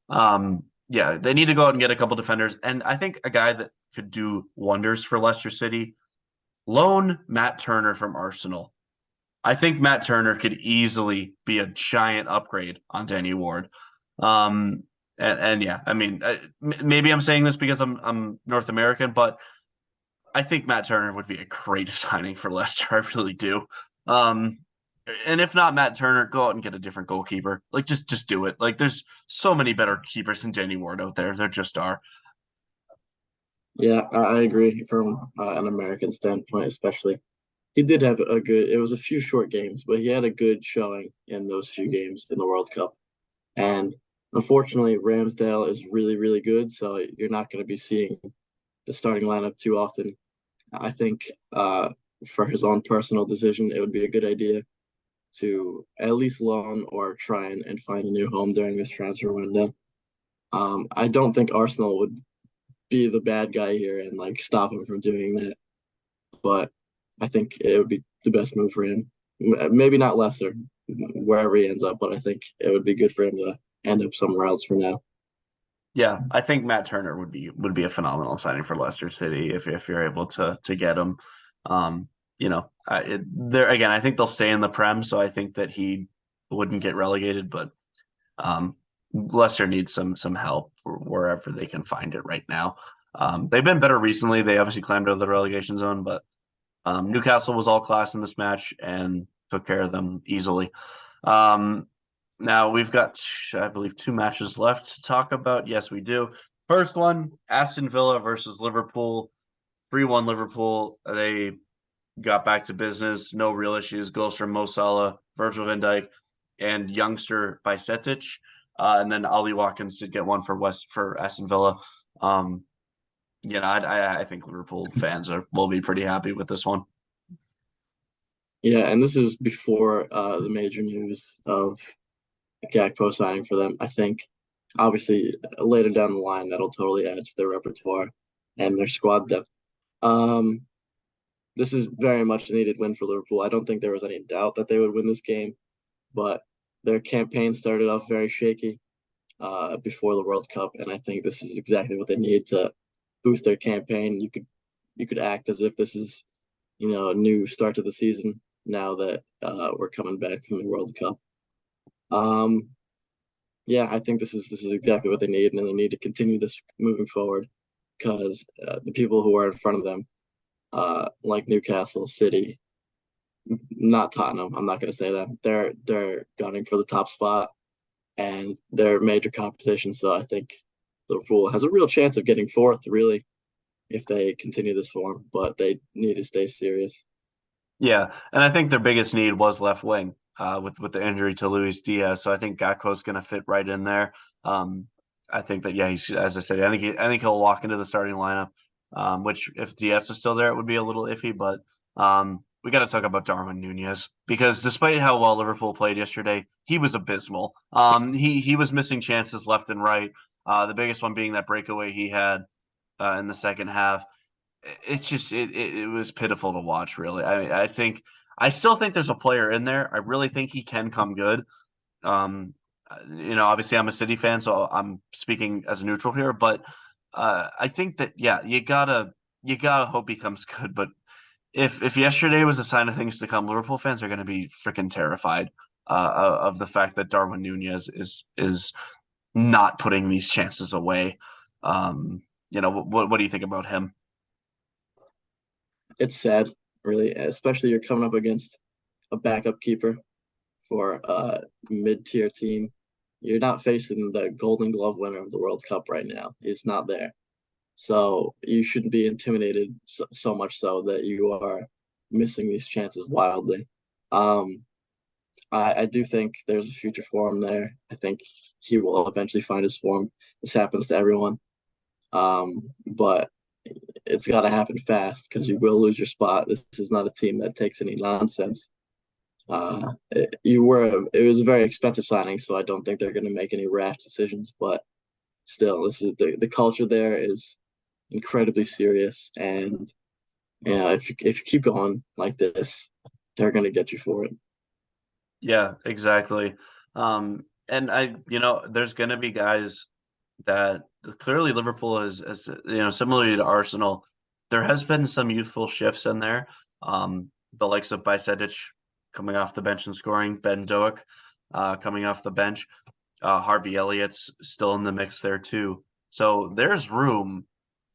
they need to go out and get a couple defenders. And I think a guy that could do wonders for Leicester City, loan Matt Turner from Arsenal. I think Matt Turner could easily be a giant upgrade on Danny Ward. I mean, maybe I'm saying this because I'm North American, but I think Matt Turner would be a great signing for Leicester. I really do. And if not Matt Turner, go out and get a different goalkeeper. Like just do it. Like there's so many better keepers than Danny Ward out there. There just are. Yeah, I agree from an American standpoint, especially. He did have a good, it was a few short games, but he had a good showing in those few games in the World Cup. And unfortunately, Ramsdale is really, really good. So you're not going to be seeing the starting lineup too often. I think for his own personal decision, it would be a good idea to at least loan or try and find a new home during this transfer window. I don't think Arsenal would be the bad guy here and like stop him from doing that, but I think it would be the best move for him. Maybe not Leicester, wherever he ends up, but I think it would be good for him to end up somewhere else for now. Yeah, I think Matt Turner would be a phenomenal signing for Leicester City if you're able to get him. There again, I think they'll stay in the Prem, so I think that he wouldn't get relegated. But Leicester needs some help wherever they can find it right now. They've been better recently. They obviously climbed out of the relegation zone, but Newcastle was all class in this match and took care of them easily. Now we've got, I believe, two matches left to talk about. Yes, we do. First one, Aston Villa versus Liverpool. 3-1 Liverpool. They got back to business. No real issues. Goals from Mo Salah, Virgil van Dijk, and youngster Bajcetic. And then Ollie Watkins did get one for Aston Villa. I think Liverpool fans will be pretty happy with this one. Yeah, and this is before the major news of Gakpo signing for them. I think obviously later down the line that'll totally add to their repertoire and their squad depth. This is very much a needed win for Liverpool. I don't think there was any doubt that they would win this game, but their campaign started off very shaky before the World Cup, and I think this is exactly what they need to boost their campaign. You could act as if this is a new start to the season now that we're coming back from the World Cup. I think this is exactly what they need, and they need to continue this moving forward because the people who are in front of them, like Newcastle, City, not Tottenham, I'm not going to say that, they're gunning for the top spot, and they're major competition. So I think Liverpool has a real chance of getting fourth, really, if they continue this form, but they need to stay serious. Yeah, and I think their biggest need was left wing with the injury to Luis Diaz. So I think Gakpo's going to fit right in there. I think that he's, as I said, I think he'll walk into the starting lineup. Which if Diaz was still there, it would be a little iffy. But we got to talk about Darwin Nunez because despite how well Liverpool played yesterday, he was abysmal. He was missing chances left and right. The biggest one being that breakaway he had in the second half. It's just it was pitiful to watch. Really, I still think there's a player in there. I really think he can come good. Obviously I'm a City fan, so I'm speaking as a neutral here. But I think that you gotta hope he comes good. But if yesterday was a sign of things to come, Liverpool fans are going to be freaking terrified of the fact that Darwin Nunez is not putting these chances away. What do you think about him? It's sad, really, especially you're coming up against a backup keeper for a mid-tier team. You're not facing the Golden Glove winner of the World Cup right now. He's not there. So you shouldn't be intimidated so much so that you are missing these chances wildly. I do think there's a future for him there. I think he will eventually find his form. This happens to everyone. But it's got to happen fast because you will lose your spot. This is not a team that takes any nonsense. It was a very expensive signing, so I don't think they're going to make any rash decisions. But still, this is the culture there is incredibly serious, and if you keep going like this, they're going to get you for it. Yeah, exactly. And there's going to be guys that clearly Liverpool is similarly to Arsenal. There has been some youthful shifts in there. The likes of Bajcetic coming off the bench and scoring, Ben Doak coming off the bench, Harvey Elliott's still in the mix there too. So there's room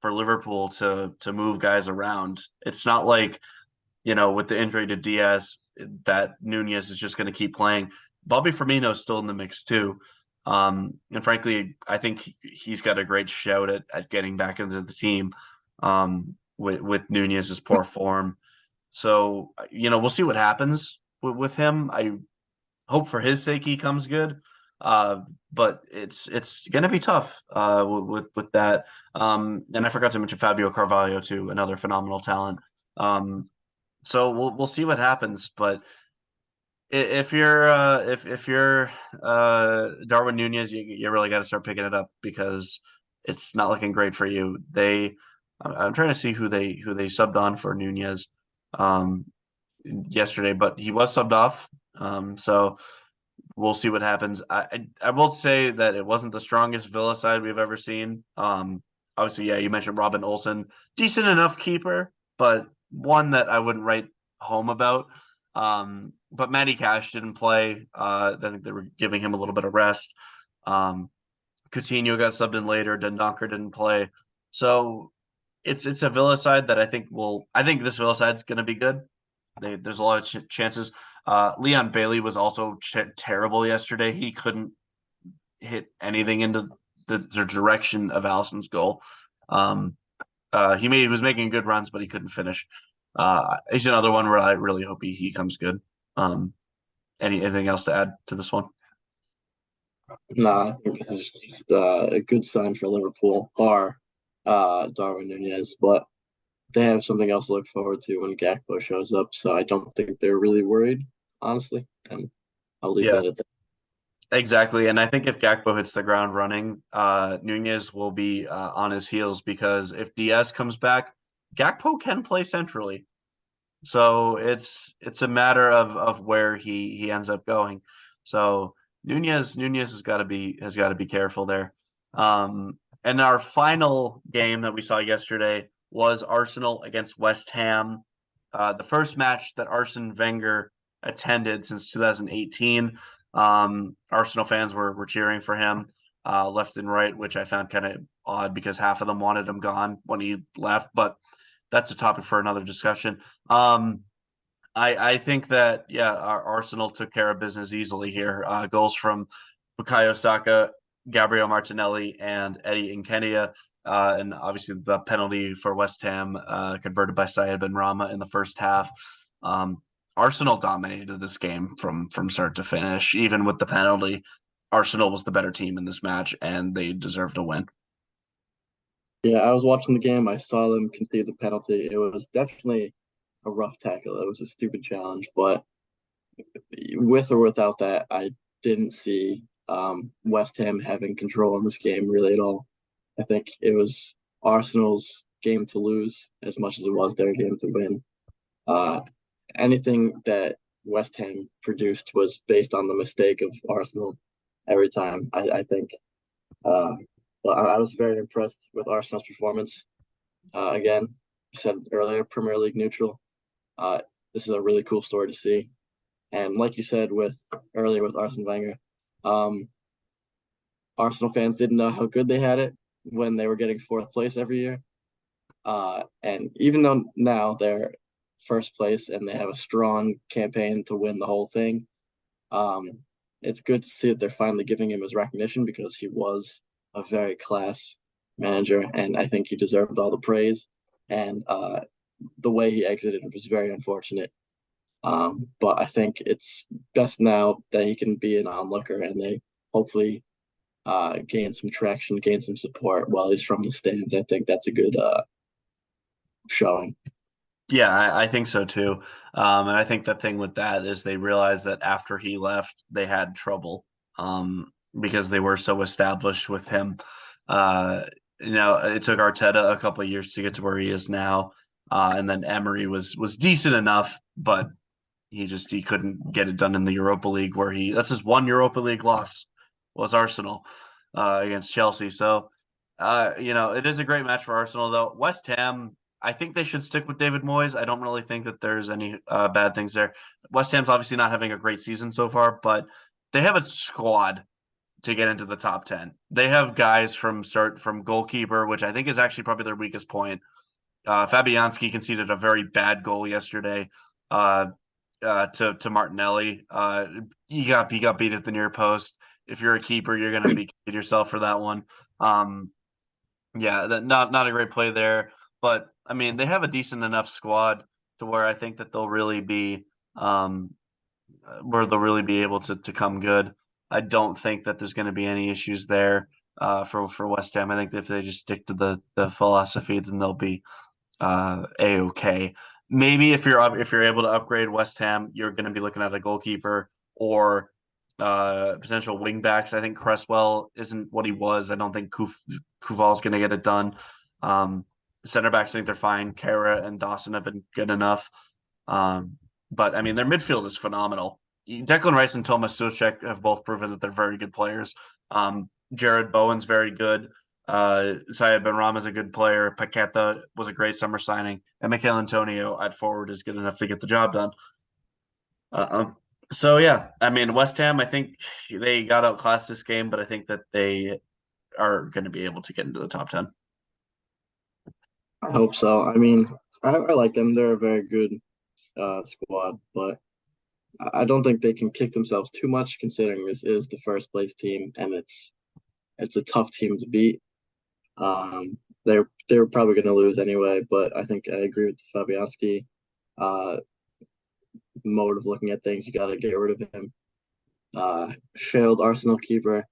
for Liverpool to move guys around. It's not like with the injury to Diaz, that Nunez is just going to keep playing. Bobby Firmino is still in the mix too. And frankly, I think he's got a great shout at getting back into the team with Nunez's poor form. So, we'll see what happens with him. I hope for his sake he comes good. But it's going to be tough with that. And I forgot to mention Fabio Carvalho too, another phenomenal talent. So we'll see what happens, but if you're Darwin Nunez, you really got to start picking it up because it's not looking great for you. I'm trying to see who they subbed on for Nunez yesterday, but he was subbed off. So we'll see what happens. I will say that it wasn't the strongest Villa side we've ever seen. Obviously, yeah, you mentioned Robin Olsen, decent enough keeper, but one that I wouldn't write home about. But Matty Cash didn't play. I think they were giving him a little bit of rest. Coutinho got subbed in later. Dendoncker didn't play. So it's a Villa side that I think this Villa side's going to be good. There's a lot of chances. Leon Bailey was also terrible yesterday. He couldn't hit anything into the direction of Allison's goal. He was making good runs, but he couldn't finish. He's another one where I really hope he comes good. Anything else to add to this one? Nah, I think this is just a good sign for Liverpool, bar Darwin Nunez, but they have something else to look forward to when Gakpo shows up. So I don't think they're really worried, honestly. And I'll leave Yeah, that at that. exactly. And I think if Gakpo hits the ground running, Nunez will be on his heels because if Diaz comes back, Gakpo can play centrally. So it's a matter of where he ends up going. So Nunez has got to be careful there. And our final game that we saw yesterday was Arsenal against West Ham. The first match that Arsene Wenger attended since 2018. Arsenal fans were cheering for him left and right, which I found kind of odd because half of them wanted him gone when he left. But that's a topic for another discussion. I think that our Arsenal took care of business easily here. Goals from Bukayo Saka, Gabriel Martinelli, and Eddie Nketiah, and obviously the penalty for West Ham converted by Syed Benrahma in the first half. Arsenal dominated this game from start to finish, even with the penalty. Arsenal was the better team in this match, and they deserved a win. Yeah, I was watching the game. I saw them concede the penalty. It was definitely a rough tackle. It was a stupid challenge, but with or without that, I didn't see West Ham having control in this game really at all. I think it was Arsenal's game to lose as much as it was their game to win. Uh, Anything that West Ham produced was based on the mistake of Arsenal every time. I think. But I was very impressed with Arsenal's performance. Again, I said earlier, Premier League neutral. This is a really cool story to see. And like you said earlier with Arsene Wenger, Arsenal fans didn't know how good they had it when they were getting fourth place every year. And even though now they're first place and they have a strong campaign to win the whole thing, it's good to see that they're finally giving him his recognition because he was a very class manager, and I think he deserved all the praise. And the way he exited was very unfortunate. But I think it's best now that he can be an onlooker and they hopefully gain some traction, gain some support while he's from the stands. I think that's a good showing. Yeah, I think so too. And I think the thing with that is they realized that after he left, they had trouble because they were so established with him. Uh, it took Arteta a couple of years to get to where he is now, and then Emery was decent enough, but he couldn't get it done in the Europa League where that's his one Europa League loss was Arsenal against Chelsea. So it is a great match for Arsenal though. West Ham, I think they should stick with David Moyes. I don't really think that there's any bad things there. West Ham's obviously not having a great season so far, but they have a squad to get into the top 10. They have guys from goalkeeper, which I think is actually probably their weakest point. Fabianski conceded a very bad goal yesterday. To Martinelli. He got beat at the near post. If you're a keeper, you're gonna be kicking yourself for that one. Um, yeah, not a great play there. But I mean, they have a decent enough squad to where I think that um, they'll really be able to come good. I don't think that there's going to be any issues there for West Ham. I think if they just stick to the philosophy, then they'll be a-okay. Maybe if you're able to upgrade West Ham, you're going to be looking at a goalkeeper or potential wing backs. I think Cresswell isn't what he was. I don't think Kuval's going to get it done. Um, Center backs, I think they're fine. Kara and Dawson have been good enough. But I mean, their midfield is phenomenal. Declan Rice and Tomas Soucek have both proven that they're very good players. Jared Bowen's very good. Syed Benrahma is a good player. Paqueta was a great summer signing, and Mikel Antonio at forward is good enough to get the job done. So yeah, I mean West Ham. I think they got outclassed this game, but I think that they are going to be able to get into the top 10. I hope so. I mean, I like them. They're a very good squad, but I don't think they can kick themselves too much considering this is the first place team and it's a tough team to beat. They're probably going to lose anyway, but I think I agree with the Fabianski uh, mode of looking at things. You got to get rid of him. Failed Arsenal keeper,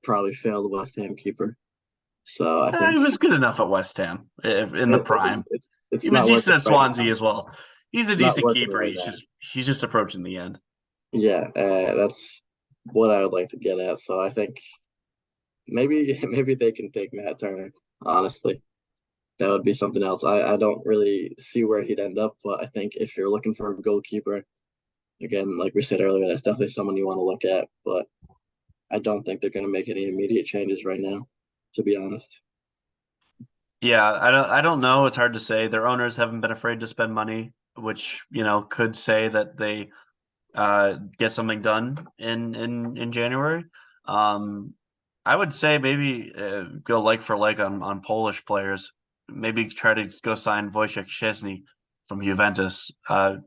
probably failed West Ham keeper. So I He think was good enough at West Ham in the prime. it's He was not decent working at right Swansea now. as well. He's a It's not decent working keeper. right He's now. just approaching the end. Yeah, that's what I would like to get at. So I think maybe they can take Matt Turner. Honestly, that would be something else. I don't really see where he'd end up, but I think if you're looking for a goalkeeper, again, like we said earlier, that's definitely someone you want to look at. But I don't think they're going to make any immediate changes right now, to be honest. Yeah, I don't know. It's hard to say. Their owners haven't been afraid to spend money, which could say that they get something done in January. Um, I would say maybe go leg for leg on Polish players. Maybe try to go sign Wojciech Szczesny from Juventus.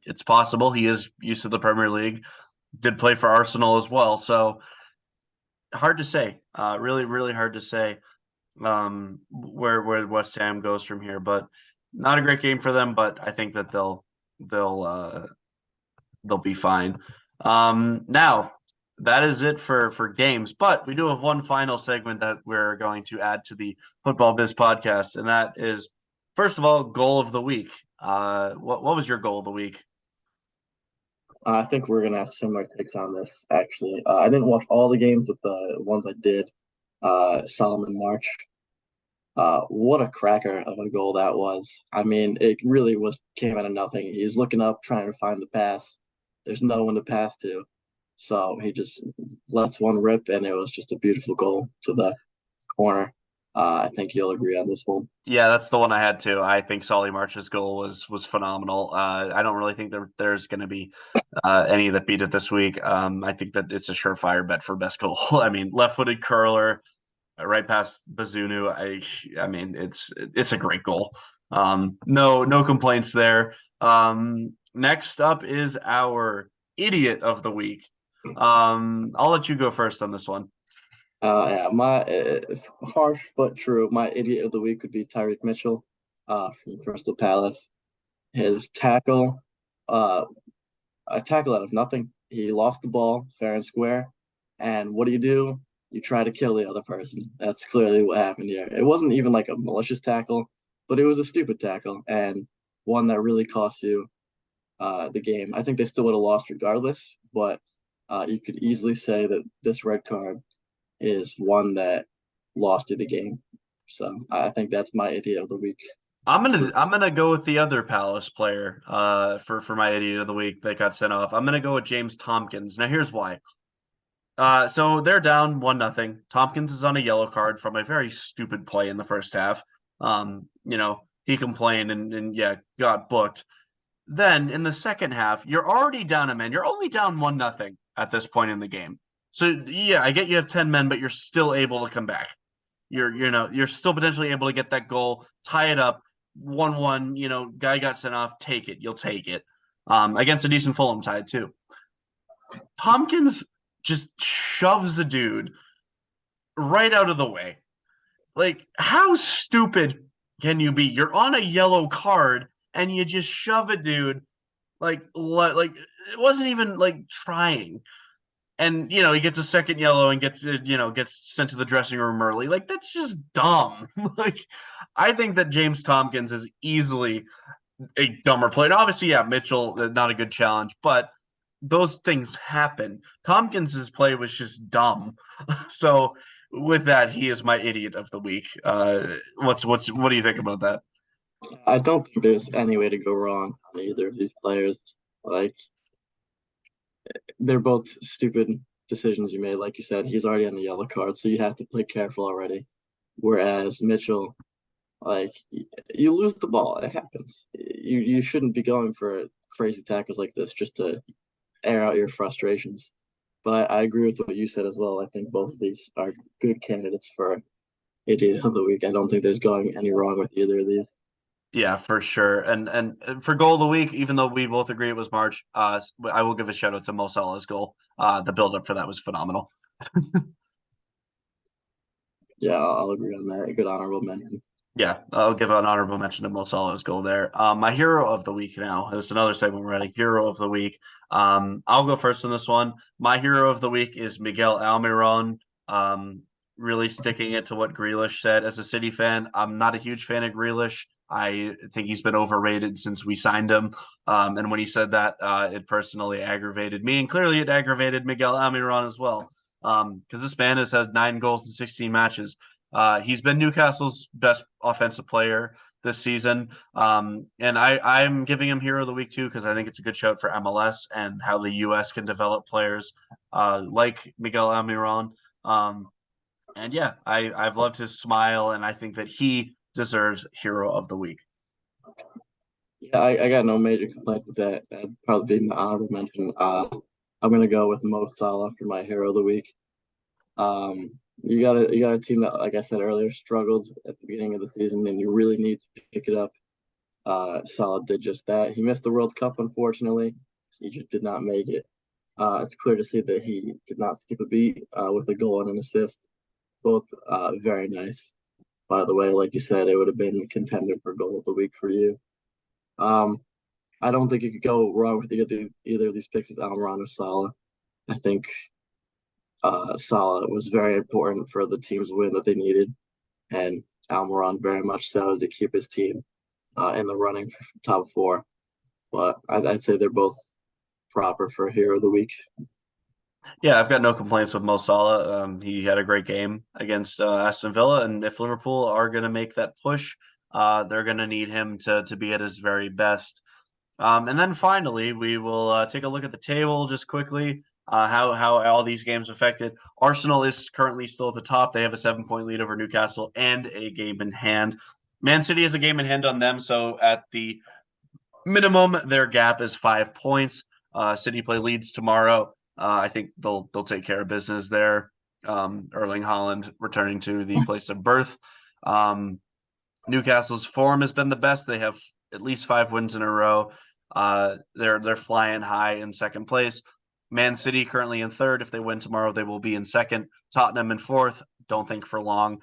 It's possible. He is used to the Premier League. Did play for Arsenal as well. So hard to say. Really, really hard to say where West Ham goes from here. But not a great game for them. But I think that they'll they'll be fine. Now that is it for games, but we do have one final segment that we're going to add to the Football Biz podcast, and that is first of all goal of the week. What was your goal of the week? I think we're gonna have similar takes on this. Actually, I didn't watch all the games, but the ones I did, Solomon March. What a cracker of a goal that was. I mean, it really came out of nothing. He's looking up, trying to find the pass. There's no one to pass to. So he just lets one rip, and it was just a beautiful goal to the corner. I think you'll agree on this one. Yeah, that's the one I had too. I think Solly March's goal was phenomenal. I don't really think there's going to be any that beat it this week. I think that it's a surefire bet for best goal. I mean, left-footed curler, right past Bazunu. I mean, it's a great goal. No complaints there. Next up is our idiot of the week. I'll let you go first on this one. Yeah, my harsh but true. My idiot of the week would be Tyreek Mitchell, from Crystal Palace. His tackle uh, a tackle out of nothing. He lost the ball fair and square. And what do? You try to kill the other person. That's clearly what happened here. It wasn't even like a malicious tackle, but it was a stupid tackle and one that really cost you the game. I think they still would have lost regardless, but you could easily say that this red card is one that lost you the game. So I think that's my idea of the week. I'm gonna go with the other Palace player for my idiot of the week that got sent off. I'm gonna go with James Tompkins. Now here's why. So they're down 1-0. Tompkins is on a yellow card from a very stupid play in the first half. He complained and yeah, got booked. Then in the second half, you're already down a man. You're only down 1-0 at this point in the game. So yeah, I get you have 10 men, but you're still able to come back. You're still potentially able to get that goal, tie it up, 1-1. Guy got sent off. Take it. You'll take it. Against a decent Fulham side too. Tompkins just shoves the dude right out of the way. Like, how stupid can you be? You're on a yellow card and you just shove a dude like it wasn't even like trying. And he gets a second yellow and gets sent to the dressing room early. Like, that's just dumb. Like, I think that James Tompkins is easily a dumber player. And obviously, yeah, Mitchell, not a good challenge, but those things happen. Tompkins's play was just dumb. So with that, he is my idiot of the week. What do you think about that? I don't think there's any way to go wrong on either of these players. Like they're both stupid decisions you made. Like you said, he's already on the yellow card, so you have to play careful already. Whereas Mitchell, like you lose the ball, it happens. You shouldn't be going for crazy tackles like this just to air out your frustrations. But I agree with what you said as well. I think both of these are good candidates for idiot of the week. I don't think there's going any wrong with either of these. Yeah, for sure. And for goal of the week, even though we both agree it was March, I will give a shout out to Mo Salah's goal. The build up for that was phenomenal. Yeah, I'll agree on that. A good honorable mention. Yeah, I'll give an honorable mention to Mo Salah's goal there. My hero of the week now. It's another segment we're at, a hero of the week. I'll go first on this one. My hero of the week is Miguel Almiron. Really sticking it to what Grealish said. As a City fan, I'm not a huge fan of Grealish. I think he's been overrated since we signed him. And when he said that, it personally aggravated me. And clearly it aggravated Miguel Almiron as well. Because this man has had 9 goals in 16 matches. He's been Newcastle's best offensive player this season. And I'm giving him hero of the week too, because I think it's a good shout for MLS and how the US can develop players like Miguel Almiron. And yeah, I've loved his smile, and I think that he deserves hero of the week. Yeah, I got no major complaints with that. That'd probably be my honorable mention. I'm gonna go with Mo Salah for my hero of the week. Um, you got a team that, like I said earlier, struggled at the beginning of the season, and you really need to pick it up. Salah did just that. He missed the World Cup, unfortunately. Egypt did not make it. It's clear to see that he did not skip a beat with a goal and an assist. Both very nice. By the way, like you said, it would have been contender for goal of the week for you. Um, I don't think you could go wrong with either of these picks with Almiron or Salah. I think Salah was very important for the team's win that they needed, and Almiron very much so to keep his team in the running for top 4. But I'd say they're both proper for hero of the week. Yeah, I've got no complaints with Mo Salah. He had a great game against Aston Villa, and if Liverpool are going to make that push, they're going to need him to be at his very best. And then finally, we will take a look at the table just quickly. How all these games affected. Arsenal is currently still at the top. They have a 7-point lead over Newcastle and a game in hand. Man City has a game in hand on them, so at the minimum, their gap is 5 points. City play Leeds tomorrow. I think they'll take care of business there. Erling Haaland returning to the place of birth. Newcastle's form has been the best. They have at least 5 wins in a row. They're flying high in second place. Man City currently in third. If they win tomorrow, they will be in second. Tottenham in fourth. Don't think for long.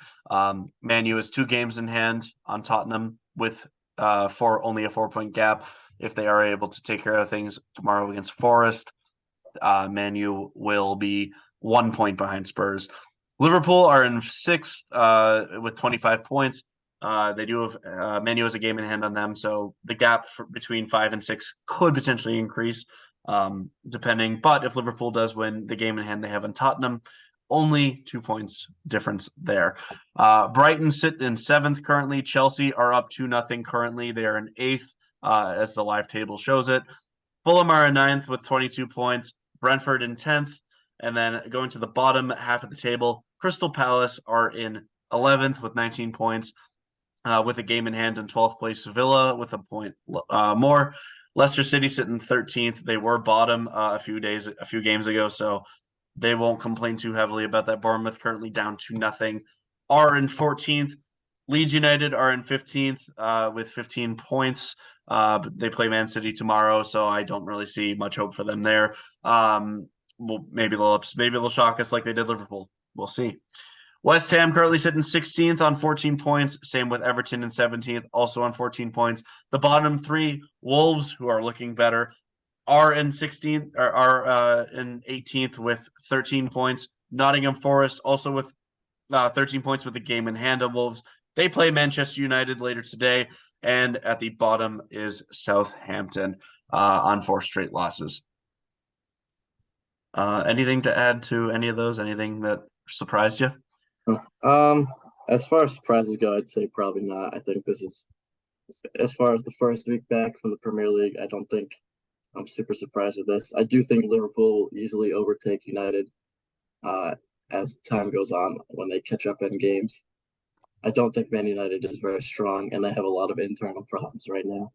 Man U has 2 games in hand on Tottenham with only a 4-point gap. if they are able to take care of things tomorrow against Forest, Man U will be 1 point behind Spurs. Liverpool are in sixth with 25 points. They do have Man U has a game in hand on them, so the gap between 5 and 6 could potentially increase, depending. But if Liverpool does win the game in hand they have in Tottenham, only 2 points difference there. Brighton sit in seventh currently. Chelsea are up 2-0 currently. They are in eighth, as the live table shows it. Fulham are in ninth with 22 points. Brentford in 10th. And then going to the bottom half of the table, Crystal Palace are in 11th with 19 points, with a game in hand in 12th place. Villa with a point more. Leicester City sitting 13th. They were bottom a few games ago, so they won't complain too heavily about that. Bournemouth currently down 2-0, are in 14th. Leeds United are in 15th with 15 points. But they play Man City tomorrow, so I don't really see much hope for them there. Well, maybe they'll shock us like they did Liverpool. We'll see. West Ham currently sitting 16th on 14 points. Same with Everton in 17th, also on 14 points. The bottom three, Wolves, who are looking better, are in 16th or are in 18th with 13 points. Nottingham Forest also with 13 points with a game in hand of Wolves. They play Manchester United later today. And at the bottom is Southampton on 4 straight losses. Anything to add to any of those? Anything that surprised you? As far as surprises go, I'd say probably not. I think this is, as far as the first week back from the Premier League, I don't think I'm super surprised with this. I do think Liverpool will easily overtake United as time goes on when they catch up in games. I don't think Man United is very strong, and they have a lot of internal problems right now.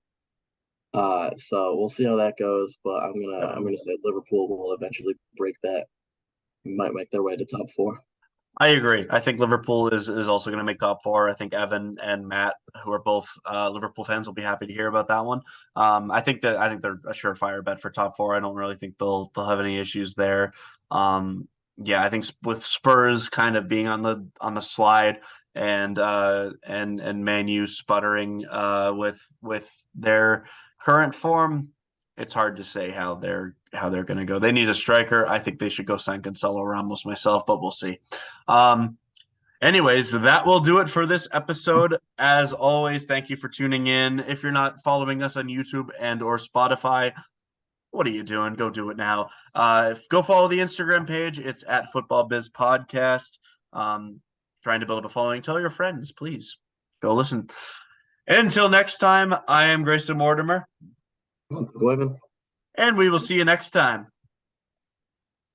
So we'll see how that goes, but I'm gonna say Liverpool will eventually break that. Might make their way to top 4. I agree. I think Liverpool is also going to make top 4. I think Evan and Matt, who are both Liverpool fans, will be happy to hear about that one. I think they're a surefire bet for top 4. I don't really think they'll have any issues there. Yeah, I think with Spurs kind of being on the slide and Man U sputtering with their current form, it's hard to say how they're going to go. They need a striker. I think they should go sign Gonzalo Ramos myself, but we'll see. Anyways, that will do it for this episode. As always, thank you for tuning in. If you're not following us on YouTube and or Spotify, what are you doing? Go do it now. Go follow the Instagram page. It's at Futbal Biz Podcast. Trying to build a following. Tell your friends, please. Go listen. Until next time, I am Graysen Mortimer. Go, Evan. And we will see you next time.